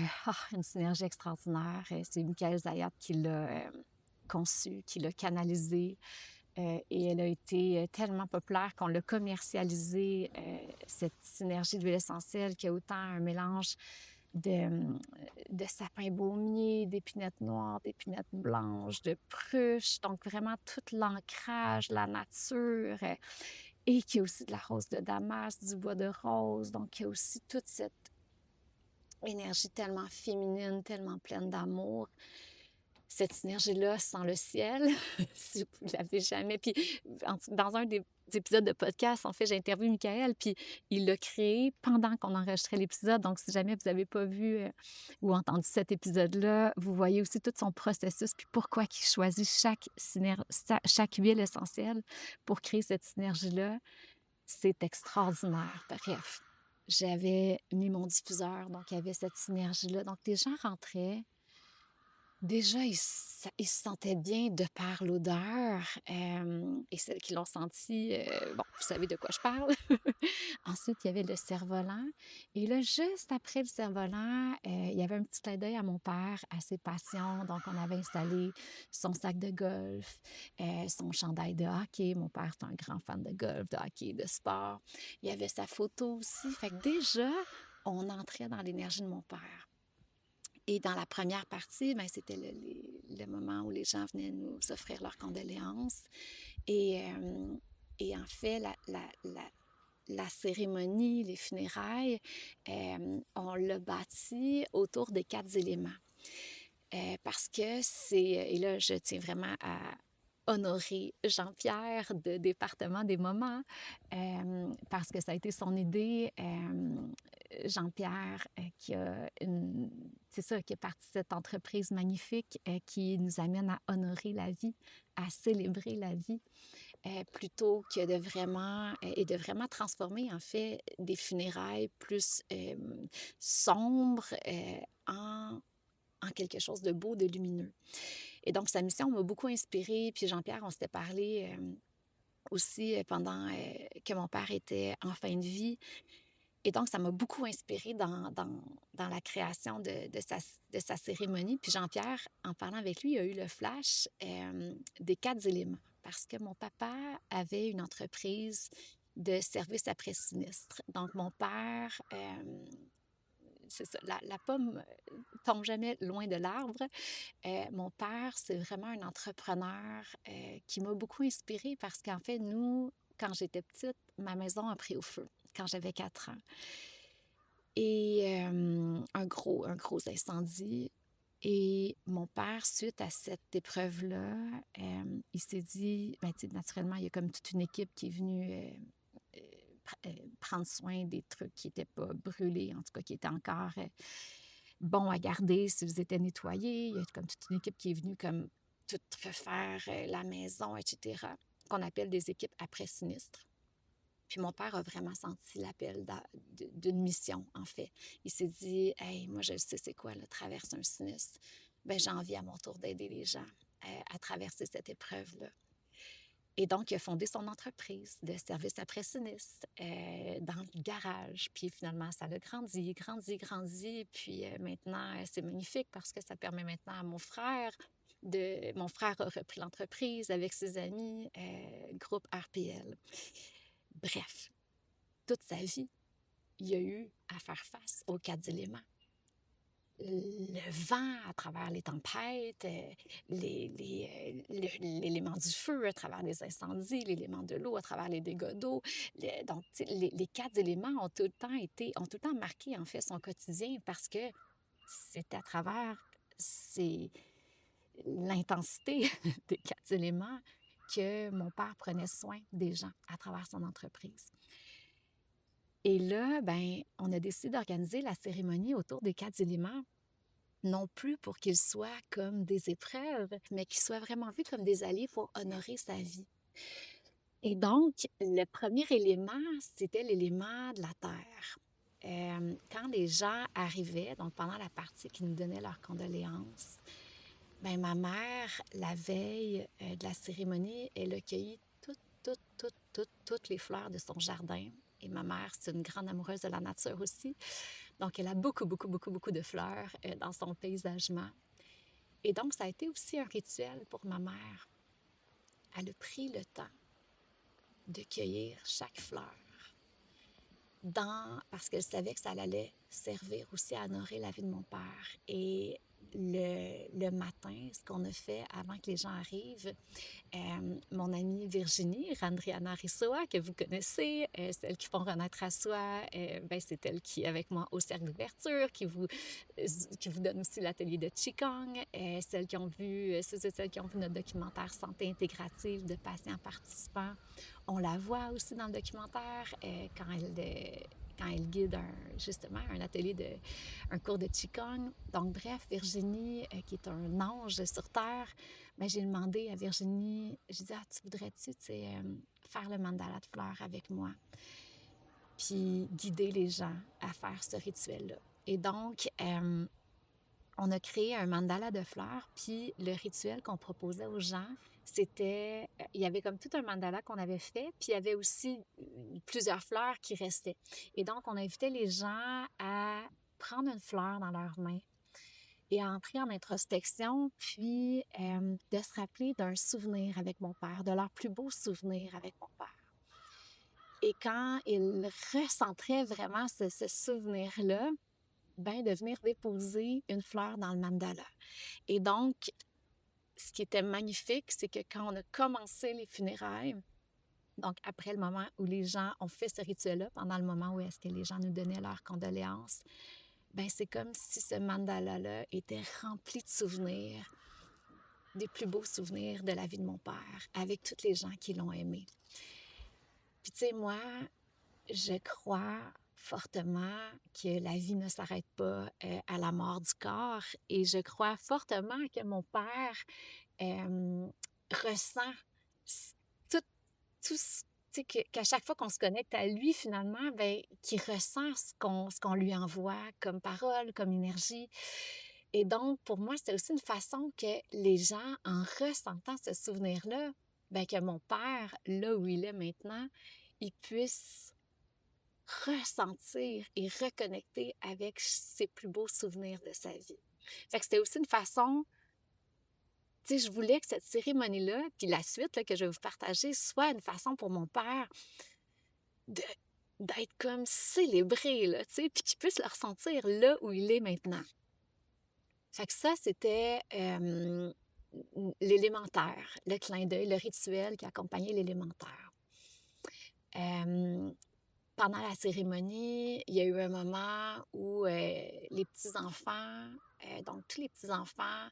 une synergie extraordinaire. C'est Michael Zayat qui l'a conçue, qui l'a canalisée. Et elle a été tellement populaire qu'on l'a commercialisée, cette synergie d'huile essentielle qui a autant un mélange de sapin baumier, d'épinettes noires, d'épinettes blanches, de pruches, donc vraiment tout l'ancrage, la nature, et qui a aussi de la rose de Damas, du bois de rose, donc il y a aussi toute cette énergie tellement féminine, tellement pleine d'amour. Cette synergie-là sent le ciel, si vous ne l'avez jamais puis dans un des épisodes de podcast, en fait, j'ai interviewé Michael, puis il l'a créé pendant qu'on enregistrait l'épisode. Donc si jamais vous n'avez pas vu, ou entendu cet épisode-là, vous voyez aussi tout son processus, puis pourquoi il choisit chaque huile essentielle pour créer cette synergie-là. C'est extraordinaire. Bref, j'avais mis mon diffuseur, donc il y avait cette synergie-là. Donc les gens rentraient. Déjà, ils se sentaient bien de par l'odeur, et celles qui l'ont senti, bon, vous savez de quoi je parle. Ensuite, il y avait le cerf-volant et là, juste après le cerf-volant, il y avait un petit clin d'œil à mon père, à ses passions. Donc on avait installé son sac de golf, son chandail de hockey. Mon père est un grand fan de golf, de hockey, de sport. Il y avait sa photo aussi. Fait que déjà, on entrait dans l'énergie de mon père. Et dans la première partie, ben, c'était le moment où les gens venaient nous offrir leurs condoléances. Et, en fait, la cérémonie, les funérailles, on l'a bâti autour des 4 éléments. Parce que c'est... Et là, je tiens vraiment à honorer Jean-Pierre de Département des Moments, parce que ça a été son idée. Jean-Pierre, qui a c'est ça, qui est parti de cette entreprise magnifique qui nous amène à honorer la vie, à célébrer la vie, plutôt que de vraiment, et de vraiment transformer, en fait, des funérailles plus sombres en quelque chose de beau, de lumineux. Et donc, sa mission m'a beaucoup inspirée. Puis Jean-Pierre, on s'était parlé aussi pendant que mon père était en fin de vie. Et donc, ça m'a beaucoup inspirée dans la création de sa cérémonie. Puis Jean-Pierre, en parlant avec lui, il a eu le flash des 4 éléments. Parce que mon papa avait une entreprise de service après sinistre. Donc, mon père, c'est ça, la pomme tombe jamais loin de l'arbre. Mon père, c'est vraiment un entrepreneur qui m'a beaucoup inspirée parce qu'en fait, nous, quand j'étais petite, ma maison a pris au feu quand j'avais 4 ans. Et un gros incendie. Et mon père, suite à cette épreuve-là, il s'est dit, ben, tu sais, naturellement, il y a comme toute une équipe qui est venue prendre soin des trucs qui n'étaient pas brûlés, en tout cas qui étaient encore bons à garder s'ils étaient nettoyés. Il y a comme toute une équipe qui est venue comme tout refaire la maison, etc., qu'on appelle des équipes après sinistre. Puis mon père a vraiment senti l'appel d'une mission, en fait. Il s'est dit, hey, moi, je sais c'est quoi, là, traverser un sinistre. Ben, j'ai envie à mon tour d'aider les gens à traverser cette épreuve-là. Et donc, il a fondé son entreprise de service après sinistre dans le garage. Puis finalement, ça a grandi, grandi, grandi. Puis maintenant, c'est magnifique parce que ça permet maintenant à mon frère Mon frère a repris l'entreprise avec ses amis, groupe RPL. Bref, toute sa vie, il a eu à faire face aux 4 éléments. Le vent à travers les tempêtes, l'élément du feu à travers les incendies, l'élément de l'eau à travers les dégâts d'eau. Donc, les 4 éléments ont tout le temps marqué, en fait, son quotidien parce que c'est à travers l'intensité des 4 éléments que mon père prenait soin des gens à travers son entreprise. Et là, ben, on a décidé d'organiser la cérémonie autour des 4 éléments, non plus pour qu'ils soient comme des épreuves, mais qu'ils soient vraiment vus comme des alliés pour honorer sa vie. Et donc, le premier élément, c'était l'élément de la terre. Quand les gens arrivaient, donc pendant la partie qui nous donnait leurs condoléances, ben, ma mère, la veille de la cérémonie, elle a cueilli toutes les fleurs de son jardin. Et ma mère, c'est une grande amoureuse de la nature aussi. Donc, elle a beaucoup, beaucoup, beaucoup, beaucoup de fleurs dans son paysagement. Et donc, ça a été aussi un rituel pour ma mère. Elle a pris le temps de cueillir chaque fleur parce qu'elle savait que ça allait servir aussi à honorer la vie de mon père. Et le matin, ce qu'on a fait avant que les gens arrivent, mon amie Virginie Randriana Rissoa, que vous connaissez, celle qui font renaître à soi, ben, c'est elle qui est avec moi au cercle d'ouverture, qui vous donne aussi l'atelier de Qigong, celles qui ont vu notre documentaire Santé intégrative de patients participants. On la voit aussi dans le documentaire quand elle guide justement un atelier un cours de Qigong. Donc bref, Virginie, qui est un ange sur Terre, ben, j'ai demandé à Virginie, j'ai dit, ah, tu voudrais-tu, faire le mandala de fleurs avec moi, puis guider les gens à faire ce rituel-là. Et donc, on a créé un mandala de fleurs, puis le rituel qu'on proposait aux gens, c'était, il y avait comme tout un mandala qu'on avait fait, puis il y avait aussi plusieurs fleurs qui restaient. Et donc, on invitait les gens à prendre une fleur dans leurs mains et à entrer en introspection, puis de se rappeler d'un souvenir avec mon père, de leur plus beau souvenir avec mon père. Et quand ils ressentiraient vraiment ce souvenir-là, ben, de venir déposer une fleur dans le mandala. Et donc, ce qui était magnifique, c'est que quand on a commencé les funérailles, donc après le moment où les gens ont fait ce rituel-là, pendant le moment où est-ce que les gens nous donnaient leurs condoléances, ben c'est comme si ce mandala-là était rempli de souvenirs, des plus beaux souvenirs de la vie de mon père, avec toutes les gens qui l'ont aimé. Puis tu sais, moi, je crois fortement que la vie ne s'arrête pas à la mort du corps et je crois fortement que mon père ressent tout, tout qu'à chaque fois qu'on se connecte à lui, finalement, ben, qu'il ressent ce qu'on lui envoie comme parole, comme énergie. Et donc, pour moi, c'est aussi une façon que les gens, en ressentant ce souvenir-là, ben, que mon père, là où il est maintenant, il puisse ressentir et reconnecter avec ses plus beaux souvenirs de sa vie. Fait que c'était aussi une façon, tu sais, je voulais que cette cérémonie-là, puis la suite là, que je vais vous partager, soit une façon pour mon père de d'être comme célébré, là, tu sais, puis qu'il puisse le ressentir là où il est maintenant. Fait que ça, c'était l'élémentaire, le clin d'œil, le rituel qui accompagnait l'élémentaire. Pendant la cérémonie, il y a eu un moment où les petits-enfants, donc tous les petits-enfants,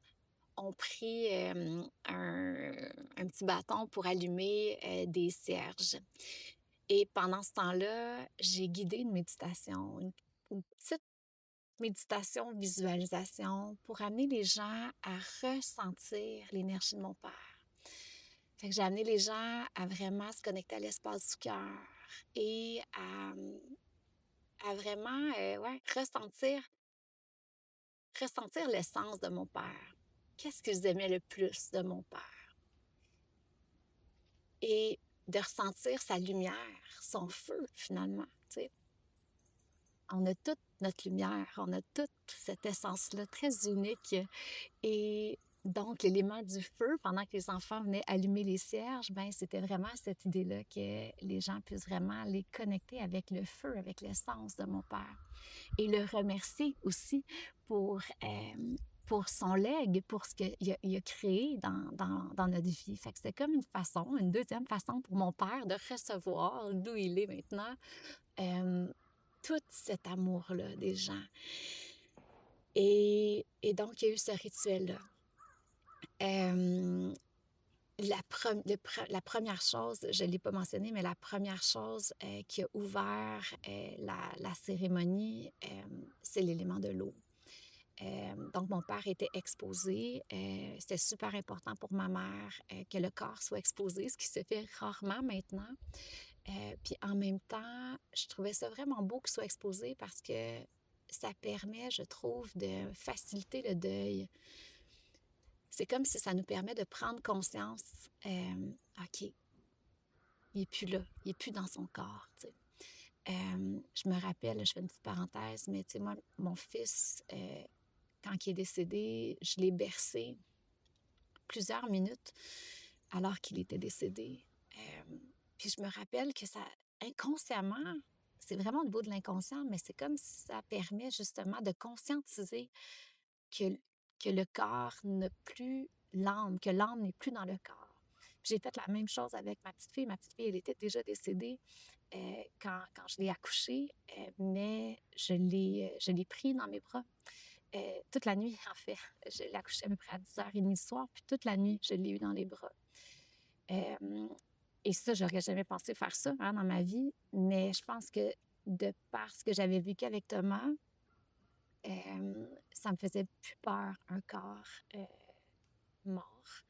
ont pris un petit bâton pour allumer des cierges. Et pendant ce temps-là, j'ai guidé une méditation, une petite méditation, visualisation pour amener les gens à ressentir l'énergie de mon père. Fait que j'ai amené les gens à vraiment se connecter à l'espace du cœur et à vraiment ouais, ressentir l'essence de mon père. Qu'est-ce qu'ils aimaient le plus de mon père? Et de ressentir sa lumière, son feu, finalement. Tu sais. On a toute notre lumière, on a toute cette essence-là très unique. Et donc, l'élément du feu, pendant que les enfants venaient allumer les cierges, ben c'était vraiment cette idée-là que les gens puissent vraiment les connecter avec le feu, avec l'essence de mon père. Et le remercier aussi pour, pour son legs, pour ce qu'il a créé dans notre vie. Fait que c'était comme une façon, une deuxième façon pour mon père de recevoir d'où il est maintenant, tout cet amour-là des gens. Et donc, il y a eu ce rituel-là. La première chose, je ne l'ai pas mentionné, mais la première chose qui a ouvert la cérémonie, c'est l'élément de l'eau. Donc, mon père était exposé. C'était super important pour ma mère que le corps soit exposé, ce qui se fait rarement maintenant. Puis en même temps, je trouvais ça vraiment beau qu'il soit exposé parce que ça permet, je trouve, de faciliter le deuil. C'est comme si ça nous permet de prendre conscience, OK, il n'est plus là, il n'est plus dans son corps, tu sais. Je me rappelle, je fais une petite parenthèse, mais tu sais, moi, mon fils, quand il est décédé, je l'ai bercé plusieurs minutes alors qu'il était décédé. Puis je me rappelle que ça, inconsciemment, c'est vraiment au niveau de l'inconscient, mais c'est comme si ça permet justement de conscientiser que que le corps n'a plus l'âme, que l'âme n'est plus dans le corps. Puis j'ai fait la même chose avec ma petite fille. Ma petite fille, elle était déjà décédée quand je l'ai accouchée, mais je l'ai pris dans mes bras toute la nuit, en fait. Je l'ai accouchée à peu près à 10h30 le soir, puis toute la nuit, je l'ai eu dans les bras. Euh, et ça, j'aurais jamais pensé faire ça hein, dans ma vie, mais je pense que de par ce que j'avais vécu avec Thomas, ça me faisait plus peur, un corps mort.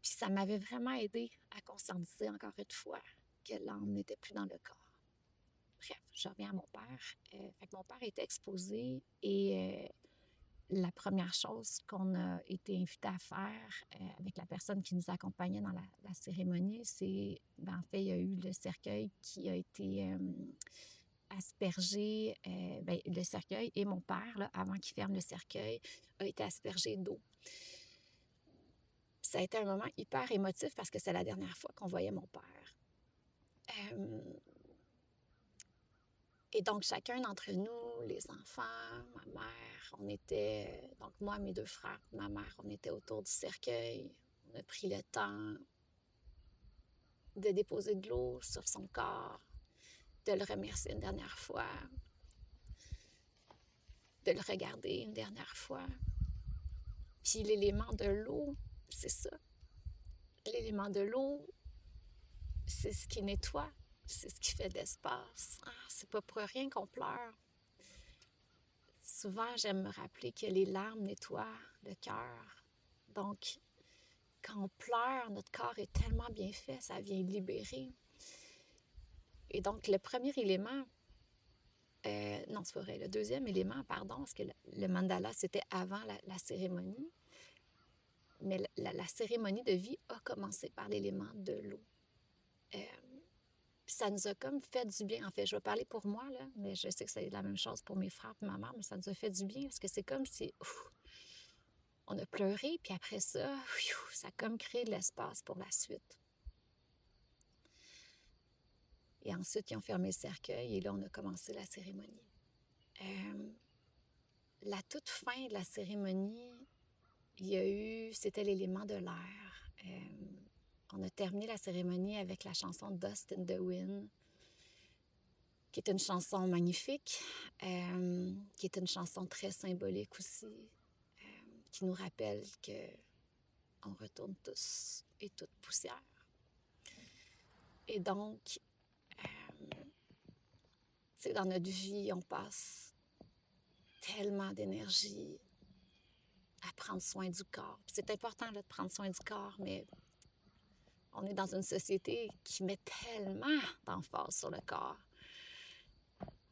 Puis ça m'avait vraiment aidé à conscientiser encore une fois que l'âme n'était plus dans le corps. Bref, je reviens à mon père. Fait que mon père était exposé et la première chose qu'on a été invité à faire avec la personne qui nous accompagnait dans la cérémonie, c'est, en fait, il y a eu le cercueil qui a été aspergé, le cercueil et mon père, là, avant qu'il ferme le cercueil, a été aspergé d'eau. Ça a été un moment hyper émotif parce que c'est la dernière fois qu'on voyait mon père. Et donc, chacun d'entre nous, les enfants, ma mère, on était, donc moi, mes 2 frères, ma mère, on était autour du cercueil. On a pris le temps de déposer de l'eau sur son corps, de le remercier une dernière fois, de le regarder une dernière fois. Puis l'élément de l'eau, c'est ça. L'élément de l'eau, c'est ce qui nettoie, c'est ce qui fait de l'espace. Ah, c'est pas pour rien qu'on pleure. Souvent, j'aime me rappeler que les larmes nettoient le cœur. Donc, quand on pleure, notre corps est tellement bien fait, ça vient libérer. Et donc, le premier élément, non, c'est pas vrai, le deuxième élément, pardon, parce que le mandala, c'était avant la cérémonie, mais la cérémonie de vie a commencé par l'élément de l'eau. Puis ça nous a comme fait du bien. En fait, je vais parler pour moi, là, mais je sais que c'est la même chose pour mes frères et ma mère, mais ça nous a fait du bien parce que c'est comme si on a pleuré, puis après ça, ça a comme créé de l'espace pour la suite. Et ensuite, ils ont fermé le cercueil et là, on a commencé la cérémonie. La toute fin de la cérémonie, il y a eu, c'était l'élément de l'air. On a terminé la cérémonie avec la chanson Dust in the Wind, qui est une chanson magnifique, qui est une chanson très symbolique aussi, qui nous rappelle que on retourne tous et toutes poussière. Et donc, dans notre vie, on passe tellement d'énergie à prendre soin du corps. Puis c'est important là, de prendre soin du corps, mais on est dans une société qui met tellement d'emphase sur le corps.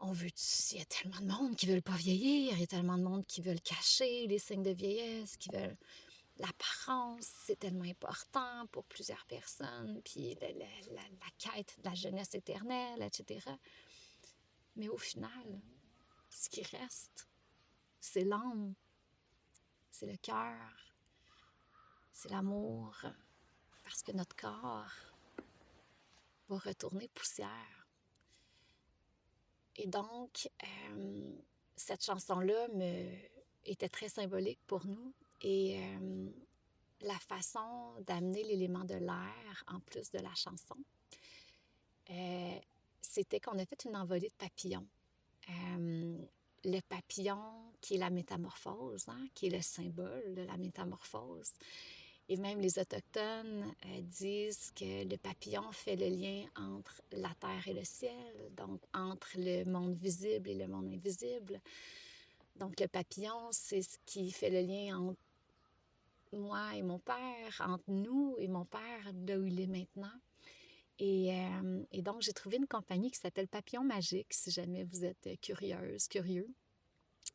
On veut, il y a tellement de monde qui ne veulent pas vieillir, il y a tellement de monde qui veulent cacher les signes de vieillesse, qui veulent l'apparence, c'est tellement important pour plusieurs personnes, puis la quête de la jeunesse éternelle, etc. Mais au final, ce qui reste, c'est l'âme, c'est le cœur, c'est l'amour, parce que notre corps va retourner poussière. Et donc, cette chanson-là était très symbolique pour nous. Et la façon d'amener l'élément de l'air en plus de la chanson, c'était qu'on a fait une envolée de papillons. Le papillon qui est la métamorphose, hein, qui est le symbole de la métamorphose. Et même les Autochtones disent que le papillon fait le lien entre la terre et le ciel, donc entre le monde visible et le monde invisible. Donc le papillon, c'est ce qui fait le lien entre moi et mon père, entre nous et mon père, là où il est maintenant. Et donc, j'ai trouvé une compagnie qui s'appelle Papillon Magique, si jamais vous êtes curieuse, curieux.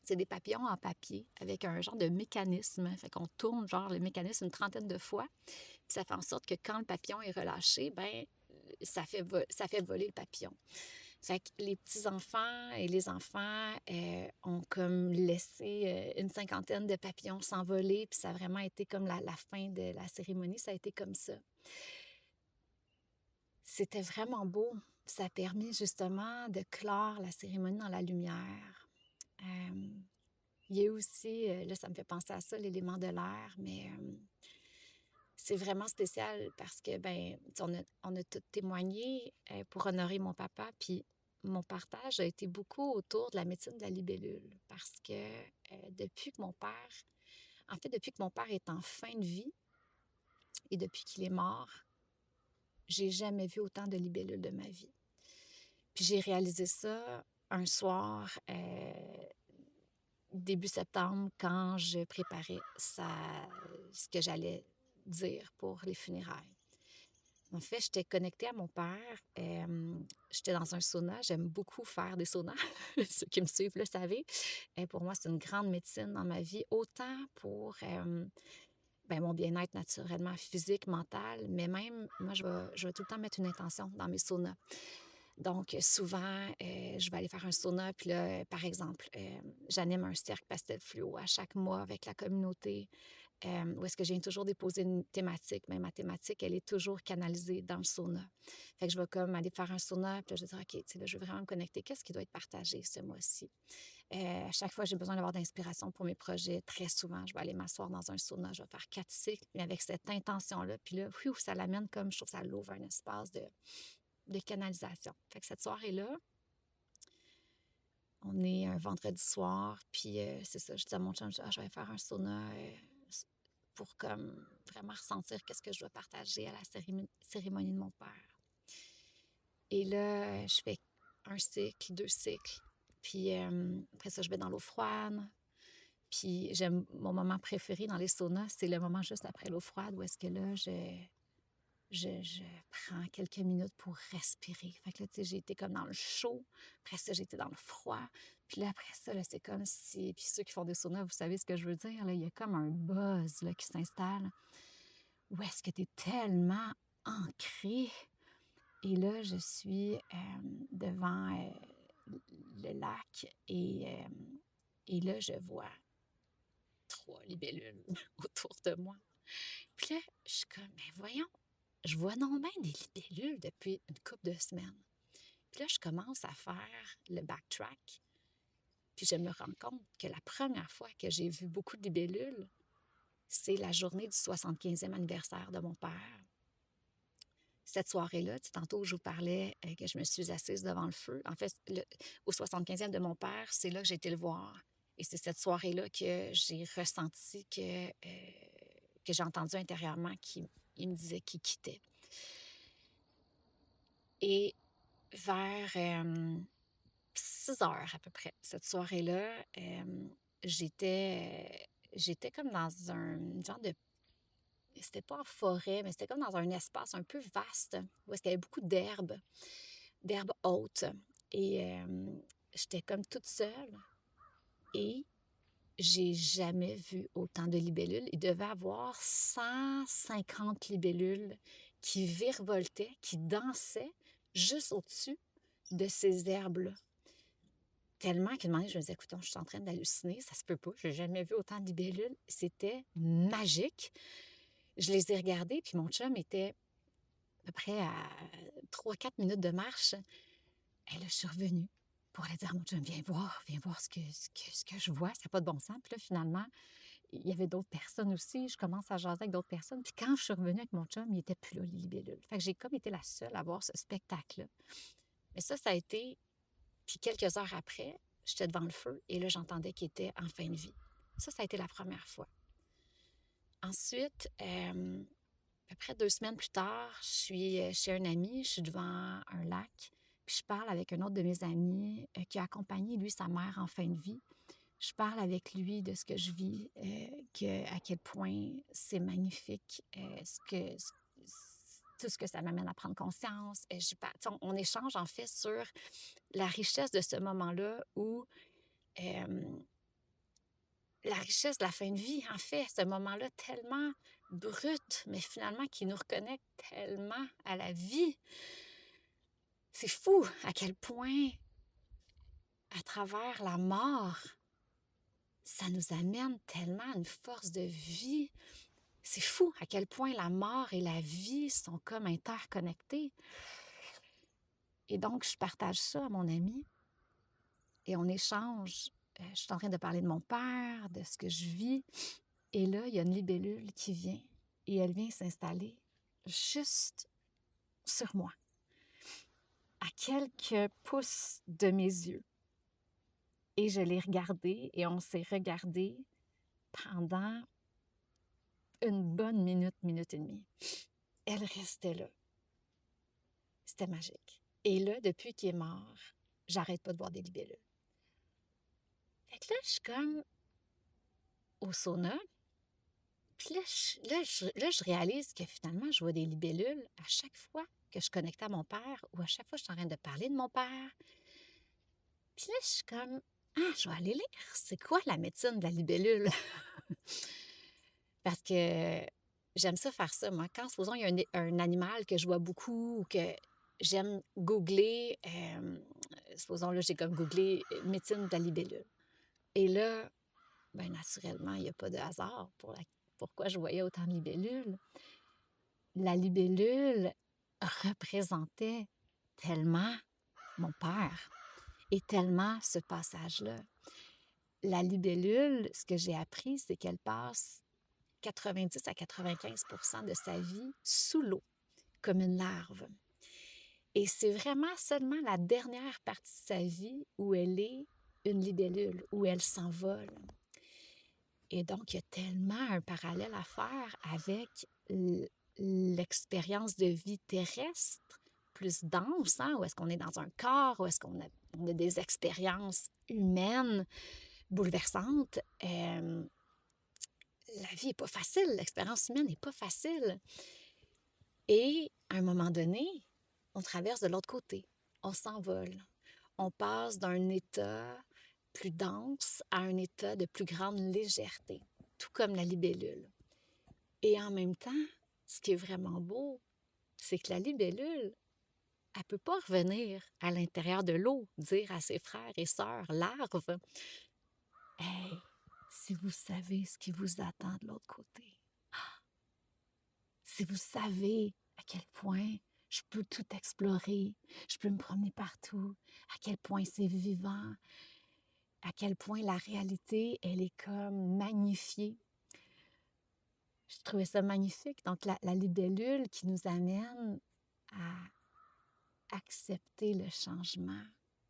C'est des papillons en papier avec un genre de mécanisme. Fait qu'on tourne genre le mécanisme une trentaine de fois. Puis ça fait en sorte que quand le papillon est relâché, ben ça fait voler le papillon. Fait que les petits-enfants et les enfants ont comme laissé une cinquantaine de papillons s'envoler. Puis ça a vraiment été comme la fin de la cérémonie. Ça a été comme ça. C'était vraiment beau. Ça a permis justement de clore la cérémonie dans la lumière. Il y a aussi, là, ça me fait penser à ça, l'élément de l'air, mais c'est vraiment spécial parce que, ben, tu sais, on a tout témoigné pour honorer mon papa, puis mon partage a été beaucoup autour de la médecine de la libellule parce que depuis que mon père, en fait, depuis que mon père est en fin de vie et depuis qu'il est mort, j'ai jamais vu autant de libellules de ma vie. Puis j'ai réalisé ça un soir, début septembre, quand je préparais ce que j'allais dire pour les funérailles. En fait, j'étais connectée à mon père. J'étais dans un sauna. J'aime beaucoup faire des saunas. Ceux qui me suivent le savent. Pour moi, c'est une grande médecine dans ma vie, autant pour ben, mon bien-être naturellement physique, mental, mais même, moi, je vais tout le temps mettre une intention dans mes saunas. Donc, souvent, je vais aller faire un sauna, puis là, par exemple, j'anime un cercle pastel fluo à chaque mois avec la communauté, où est-ce que je viens toujours déposer une thématique, mais ma thématique, elle est toujours canalisée dans le sauna. Fait que je vais comme aller faire un sauna, puis là, je vais dire, OK, tu sais, là, je veux vraiment me connecter. Qu'est-ce qui doit être partagé ce mois-ci? À chaque fois, j'ai besoin d'avoir d'inspiration pour mes projets. Très souvent, je vais aller m'asseoir dans un sauna, je vais faire 4 cycles, mais avec cette intention-là. Puis là, ça l'amène comme, je trouve, ça l'ouvre un espace de canalisation. Fait que cette soirée-là, on est un vendredi soir, puis c'est ça, je dis à mon chum, je vais faire un sauna pour comme vraiment ressentir qu'est-ce que je dois partager à la cérémonie de mon père. Et là, je fais un cycle, 2 cycles, puis après ça, je vais dans l'eau froide. Puis j'aime mon moment préféré dans les saunas, c'est le moment juste après l'eau froide où est-ce que là, je prends quelques minutes pour respirer. Fait que là, tu sais, j'ai été comme dans le chaud. Après ça, j'ai été dans le froid. Puis là, après ça, là, c'est comme si... Puis ceux qui font des saunas, vous savez ce que je veux dire, là, il y a comme un buzz là, qui s'installe. Où est-ce que tu es tellement ancré? Et là, je suis devant le lac et là, je vois 3 libellules autour de moi. Puis là, je suis comme, mais voyons, je vois non bien des libellules depuis une couple de semaines. Puis là, je commence à faire le backtrack. Puis je me rends compte que la première fois que j'ai vu beaucoup de libellules, c'est la journée du 75e anniversaire de mon père. Cette soirée-là, tu sais, tantôt, je vous parlais que je me suis assise devant le feu. En fait, au 75e de mon père, c'est là que j'ai été le voir. Et c'est cette soirée-là que j'ai ressenti que j'ai entendu intérieurement qu'il me disait qu'il quittait. Et vers 6 heures à peu près, cette soirée-là, j'étais comme dans un genre de... C'était pas en forêt, mais c'était comme dans un espace un peu vaste où est-ce qu'il y avait beaucoup d'herbes hautes. Et j'étais comme toute seule et j'ai jamais vu autant de libellules. Il devait y avoir 150 libellules qui virevoltaient, qui dansaient juste au-dessus de ces herbes-là. Tellement qu'à un moment donné, je me disais, écoute, je suis en train d'halluciner, ça se peut pas, j'ai jamais vu autant de libellules. C'était magique. Je les ai regardées, puis mon chum était à peu près à 3-4 minutes de marche. Et là, je suis revenue pour aller dire à mon chum, viens voir ce que je vois, ça n'a pas de bon sens. Puis là, finalement, il y avait d'autres personnes aussi. Je commence à jaser avec d'autres personnes. Puis quand je suis revenue avec mon chum, il n'était plus là, les libellules. Fait que j'ai comme été la seule à voir ce spectacle-là. Mais ça a été... Puis quelques heures après, j'étais devant le feu et là, j'entendais qu'il était en fin de vie. Ça a été la première fois. Ensuite, à peu près 2 semaines plus tard, je suis chez un ami, je suis devant un lac, puis je parle avec un autre de mes amis qui a accompagné, lui, sa mère en fin de vie. Je parle avec lui de ce que je vis, à quel point c'est magnifique, tout ce que ça m'amène à prendre conscience. On échange en fait sur la richesse de ce moment-là où la richesse de la fin de vie, en fait, ce moment-là tellement brut, mais finalement qui nous reconnecte tellement à la vie. C'est fou à quel point, à travers la mort, ça nous amène tellement à une force de vie. C'est fou à quel point la mort et la vie sont comme interconnectés. Et donc, je partage ça à mon ami et on échange je suis en train de parler de mon père, de ce que je vis. Et là, il y a une libellule qui vient et elle vient s'installer juste sur moi, à quelques pouces de mes yeux. Et je l'ai regardée et on s'est regardé pendant une bonne minute, minute et demie. Elle restait là. C'était magique. Et là, depuis qu'il est mort, j'arrête pas de voir des libellules. Fait que là, je suis comme au sauna. Puis là, je réalise que finalement, je vois des libellules à chaque fois que je connecte à mon père ou à chaque fois que je suis en train de parler de mon père. Puis là, je suis comme, ah, je vais aller lire. C'est quoi la médecine de la libellule? Parce que j'aime ça faire ça, moi. Quand, supposons, il y a un animal que je vois beaucoup ou que j'aime googler, supposons, là, j'ai comme googlé médecine de la libellule. Et là, bien, naturellement, il n'y a pas de hasard pourquoi je voyais autant de libellules. La libellule représentait tellement mon père et tellement ce passage-là. La libellule, ce que j'ai appris, c'est qu'elle passe 90 à 95 de sa vie sous l'eau, comme une larve. Et c'est vraiment seulement la dernière partie de sa vie où elle est une libellule, où elle s'envole. Et donc, il y a tellement un parallèle à faire avec l'expérience de vie terrestre plus dense, hein, où est-ce qu'on est dans un corps, où est-ce on a des expériences humaines bouleversantes. La vie n'est pas facile, l'expérience humaine n'est pas facile. Et à un moment donné, on traverse de l'autre côté, on s'envole. On passe d'un état plus dense à un état de plus grande légèreté, tout comme la libellule. Et en même temps, ce qui est vraiment beau, c'est que la libellule, elle ne peut pas revenir à l'intérieur de l'eau, dire à ses frères et sœurs larves, « Hey, si vous savez ce qui vous attend de l'autre côté, si vous savez à quel point je peux tout explorer, je peux me promener partout, à quel point c'est vivant, à quel point la réalité, elle est comme magnifiée. » Je trouvais ça magnifique. Donc, la libellule qui nous amène à accepter le changement,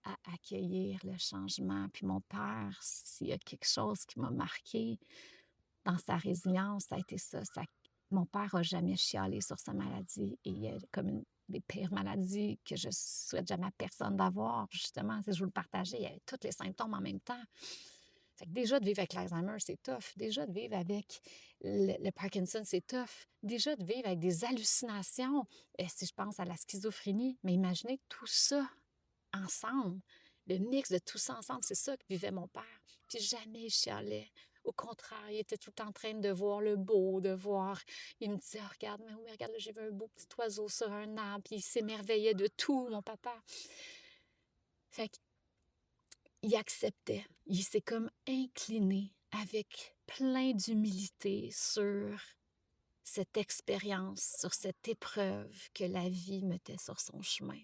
à accueillir le changement. Puis mon père, s'il y a quelque chose qui m'a marqué dans sa résilience, ça a été ça. Mon père n'a jamais chialé sur sa maladie et il y a comme une des pires maladies que je souhaite jamais à personne d'avoir. Justement, si je vous le partageais, il y avait tous les symptômes en même temps. Fait que déjà, de vivre avec l'Alzheimer, c'est tough. Déjà, de vivre avec le Parkinson, c'est tough. Déjà, de vivre avec des hallucinations, si je pense à la schizophrénie. Mais imaginez tout ça ensemble, le mix de tout ça ensemble, c'est ça que vivait mon père. Puis jamais il chialait. Au contraire, il était tout en train de voir le beau, de voir. Il me disait, oh, regarde, mais oui, regarde, là, j'ai vu un beau petit oiseau sur un arbre. Puis il s'émerveillait de tout, mon papa. Fait qu'il acceptait. Il s'est comme incliné avec plein d'humilité sur cette expérience, sur cette épreuve que la vie mettait sur son chemin,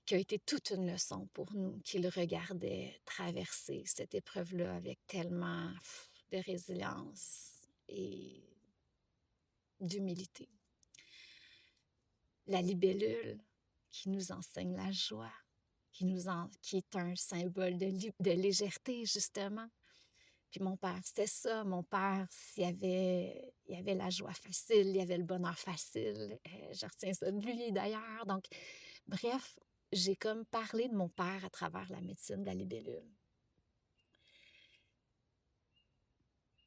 qui a été toute une leçon pour nous, qu'il regardait traverser cette épreuve-là avec tellement de résilience et d'humilité. La libellule qui nous enseigne la joie, qui est un symbole de légèreté, justement. Puis mon père, c'était ça. Mon père, il y avait la joie facile, il y avait le bonheur facile. Je retiens ça de lui, d'ailleurs. Donc, bref, j'ai comme parlé de mon père à travers la médecine de la libellule.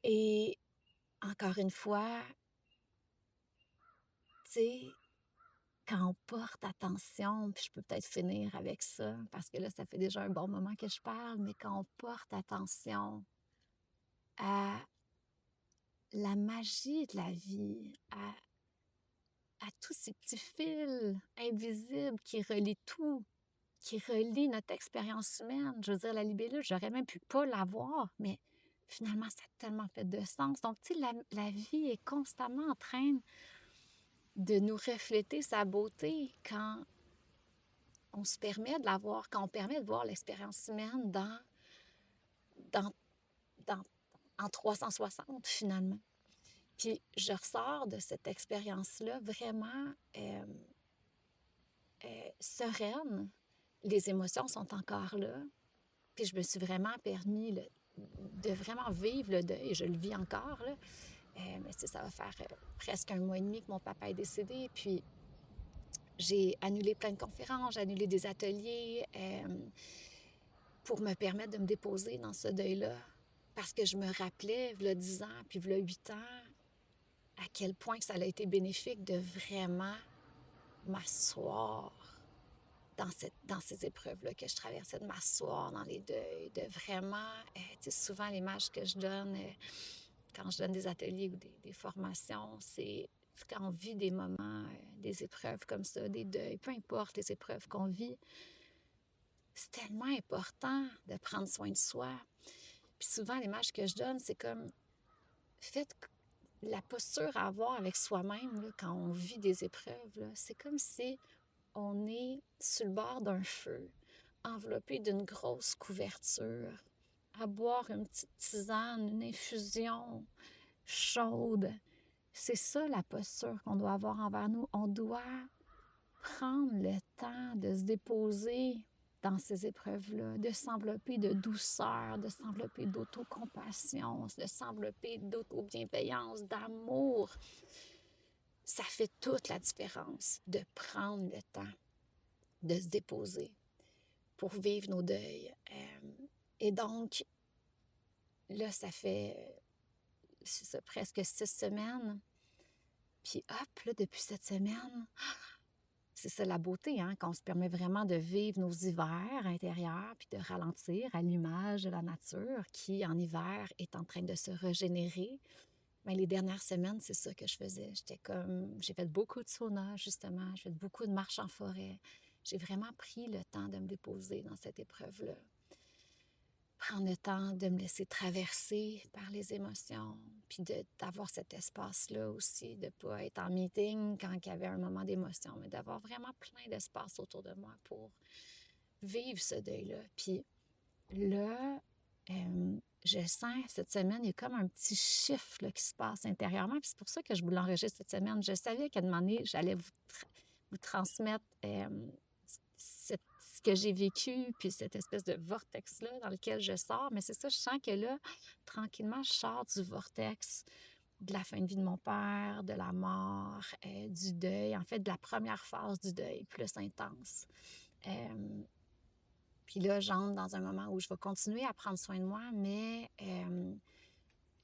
Et encore une fois, tu sais, quand on porte attention, puis je peux peut-être finir avec ça, parce que là, ça fait déjà un bon moment que je parle, mais quand on porte attention à la magie de la vie, à tous ces petits fils invisibles qui relient tout, qui relient notre expérience humaine. Je veux dire, la libellule, j'aurais même pu pas l'avoir, mais finalement, ça a tellement fait de sens. Donc, tu sais, la vie est constamment en train de nous refléter sa beauté quand on se permet de la voir, quand on permet de voir l'expérience humaine dans dans, dans, en 360 finalement. Puis je ressors de cette expérience-là vraiment sereine. Les émotions sont encore là. Puis je me suis vraiment permis de vraiment vivre le deuil. Je le vis encore, là. Mais ça va faire presque 1 mois et demi que mon papa est décédé. Puis j'ai annulé plein de conférences, j'ai annulé des ateliers pour me permettre de me déposer dans ce deuil-là. Parce que je me rappelais, v'là 10 ans, puis v'là 8 ans, à quel point que ça a été bénéfique de vraiment m'asseoir dans ces épreuves-là que je traversais, de m'asseoir dans les deuils, de vraiment, tu sais, souvent l'image que je donne quand je donne des ateliers ou des formations, c'est quand on vit des moments, des épreuves comme ça, des deuils, peu importe les épreuves qu'on vit, c'est tellement important de prendre soin de soi. Puis souvent, l'image que je donne, c'est comme, faites la posture à avoir avec soi-même là, quand on vit des épreuves, là, c'est comme si on est sur le bord d'un feu, enveloppé d'une grosse couverture, à boire une petite tisane, une infusion chaude. C'est ça la posture qu'on doit avoir envers nous. On doit prendre le temps de se déposer dans ces épreuves-là, de s'envelopper de douceur, de s'envelopper d'autocompassion, de s'envelopper d'autobienveillance, d'amour. Ça fait toute la différence de prendre le temps de se déposer pour vivre nos deuils. Et donc, là, ça fait presque 6 semaines. Puis hop, là, depuis cette semaine, c'est ça la beauté, hein, qu'on se permet vraiment de vivre nos hivers intérieurs, puis de ralentir à l'image de la nature qui, en hiver, est en train de se régénérer. Mais les dernières semaines, c'est ça que je faisais. J'ai fait beaucoup de sauna, justement. J'ai fait beaucoup de marches en forêt. J'ai vraiment pris le temps de me déposer dans cette épreuve-là. Prendre le temps de me laisser traverser par les émotions, puis d'avoir cet espace-là aussi, de ne pas être en meeting quand il y avait un moment d'émotion, mais d'avoir vraiment plein d'espace autour de moi pour vivre ce deuil-là. Puis là, je sens cette semaine, il y a comme un petit chiffre là, qui se passe intérieurement. Puis c'est pour ça que je vous l'enregistre cette semaine. Je savais qu'à un moment donné, j'allais vous transmettre ce que j'ai vécu, puis cette espèce de vortex-là dans lequel je sors. Mais c'est ça, je sens que là, tranquillement, je sors du vortex de la fin de vie de mon père, de la mort, du deuil, en fait, de la première phase du deuil, plus intense. Puis là, j'entre dans un moment où je vais continuer à prendre soin de moi, mais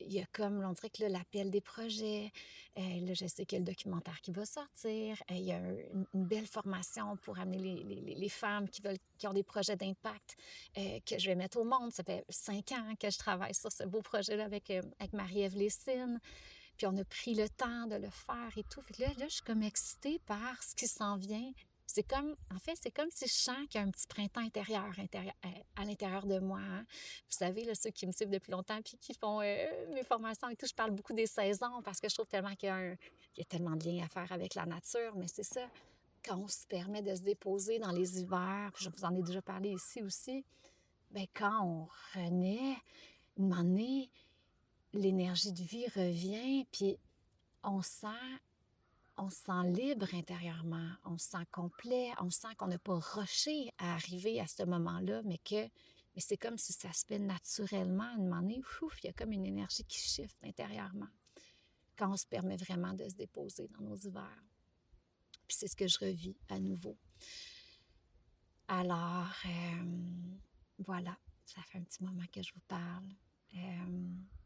il y a comme, on dirait que là, l'appel des projets, là, je sais qu'il y a le documentaire qui va sortir, il y a une belle formation pour amener les femmes qui ont des projets d'impact que je vais mettre au monde. Ça fait 5 ans que je travaille sur ce beau projet-là avec Marie-Ève Lessine. Puis on a pris le temps de le faire et tout. Fait que là, je suis comme excitée par ce qui s'en vient. C'est comme si je sens qu'il y a un petit printemps intérieur à l'intérieur de moi. Hein. Vous savez, là, ceux qui me suivent depuis longtemps puis qui font mes formations et tout, je parle beaucoup des saisons parce que je trouve tellement qu'il y a tellement de liens à faire avec la nature. Mais c'est ça, quand on se permet de se déposer dans les hivers, puis je vous en ai déjà parlé ici aussi, bien, quand on renaît, un moment donné, l'énergie de vie revient, puis on sent on se sent libre intérieurement, on se sent complet, on sent qu'on n'a pas rushé à arriver à ce moment-là, mais c'est comme si ça se fait naturellement à un moment donné. Il y a comme une énergie qui shift intérieurement quand on se permet vraiment de se déposer dans nos hivers. Puis c'est ce que je revis à nouveau. Alors, voilà, ça fait un petit moment que je vous parle,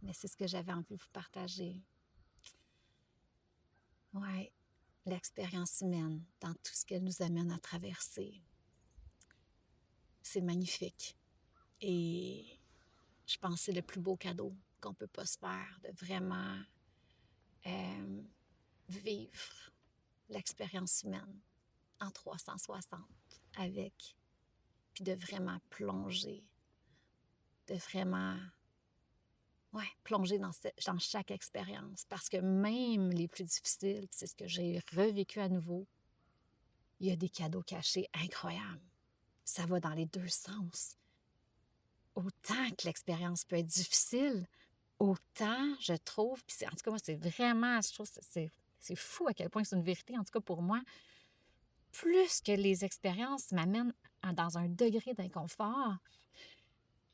mais c'est ce que j'avais envie de vous partager. Ouais. L'expérience humaine, dans tout ce qu'elle nous amène à traverser. C'est magnifique. Et je pense que c'est le plus beau cadeau qu'on ne peut pas se faire, de vraiment vivre l'expérience humaine en 360 avec, puis de vraiment plonger, de vraiment plonger dans chaque expérience. Parce que même les plus difficiles, c'est ce que j'ai revécu à nouveau, il y a des cadeaux cachés incroyables. Ça va dans les deux sens. autant que l'expérience peut être difficile, autant je trouve, puis en tout cas, moi, c'est vraiment, je trouve, c'est fou à quel point c'est une vérité, en tout cas pour moi, plus que les expériences m'amènent dans un degré d'inconfort,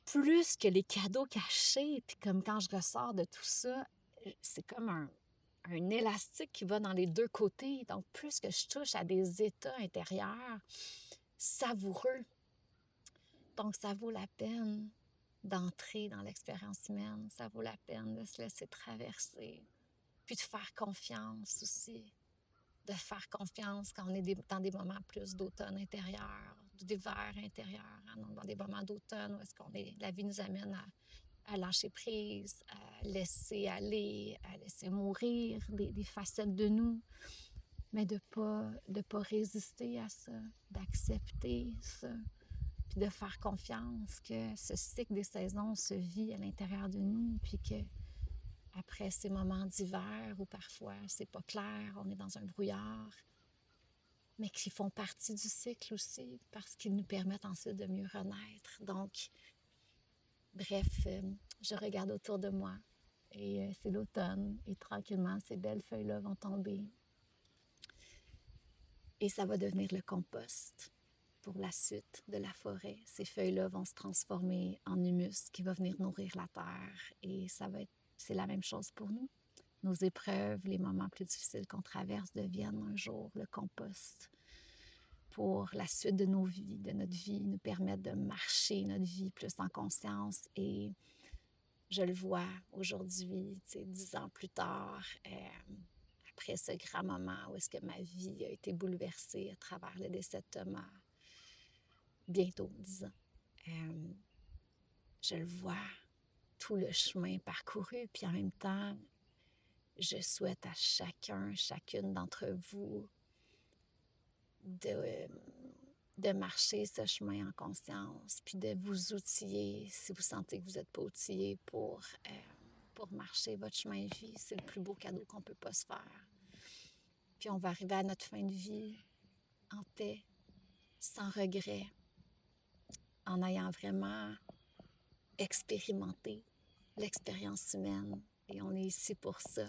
plus que les cadeaux cachés, puis comme quand je ressors de tout ça, c'est comme un élastique qui va dans les deux côtés. Donc, plus que je touche à des états intérieurs savoureux, donc ça vaut la peine d'entrer dans l'expérience humaine, ça vaut la peine de se laisser traverser, puis de faire confiance aussi, de faire confiance quand on est dans des moments plus d'automne intérieur, d'hiver intérieur, hein, dans des moments d'automne où est-ce qu'on est, la vie nous amène à lâcher prise, à laisser aller, à laisser mourir des facettes de nous, mais de pas résister à ça, d'accepter ça, puis de faire confiance que ce cycle des saisons se vit à l'intérieur de nous, puis que après ces moments d'hiver où parfois c'est pas clair, on est dans un brouillard, mais qui font partie du cycle aussi parce qu'ils nous permettent ensuite de mieux renaître. Donc, bref, je regarde autour de moi et c'est l'automne et tranquillement, ces belles feuilles-là vont tomber et ça va devenir le compost pour la suite de la forêt. Ces feuilles-là vont se transformer en humus qui va venir nourrir la terre et c'est la même chose pour nous. Nos épreuves, les moments plus difficiles qu'on traverse deviennent un jour le compost pour la suite de nos vies, de notre vie, nous permettre de marcher notre vie plus en conscience. Et je le vois aujourd'hui, 10 ans plus tard, après ce grand moment où est-ce que ma vie a été bouleversée à travers le décès de Thomas, bientôt 10 ans. Je le vois, tout le chemin parcouru, puis en même temps, je souhaite à chacune d'entre vous de marcher ce chemin en conscience, puis de vous outiller si vous sentez que vous n'êtes pas outillé pour marcher votre chemin de vie. C'est le plus beau cadeau qu'on ne peut pas se faire. Puis on va arriver à notre fin de vie en paix, sans regret, en ayant vraiment expérimenté l'expérience humaine. Et on est ici pour ça.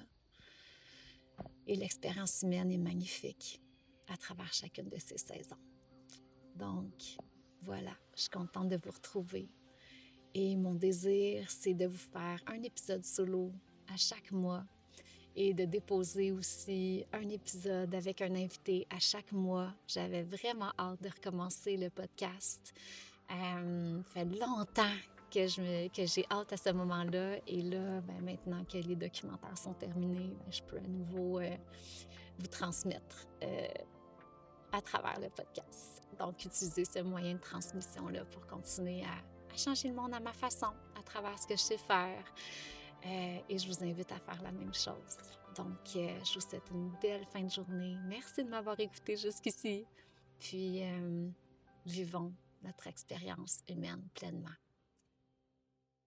Et l'expérience humaine est magnifique à travers chacune de ces saisons. Donc, voilà, je suis contente de vous retrouver. Et mon désir, c'est de vous faire un épisode solo à chaque mois et de déposer aussi un épisode avec un invité à chaque mois. J'avais vraiment hâte de recommencer le podcast. Ça fait longtemps que j'ai hâte à ce moment-là. Et là, maintenant que les documentaires sont terminés, je peux à nouveau vous transmettre à travers le podcast. Donc, utilisez ce moyen de transmission-là pour continuer à changer le monde à ma façon, à travers ce que je sais faire. Et je vous invite à faire la même chose. Donc, je vous souhaite une belle fin de journée. Merci de m'avoir écouté jusqu'ici. Puis, vivons notre expérience humaine pleinement.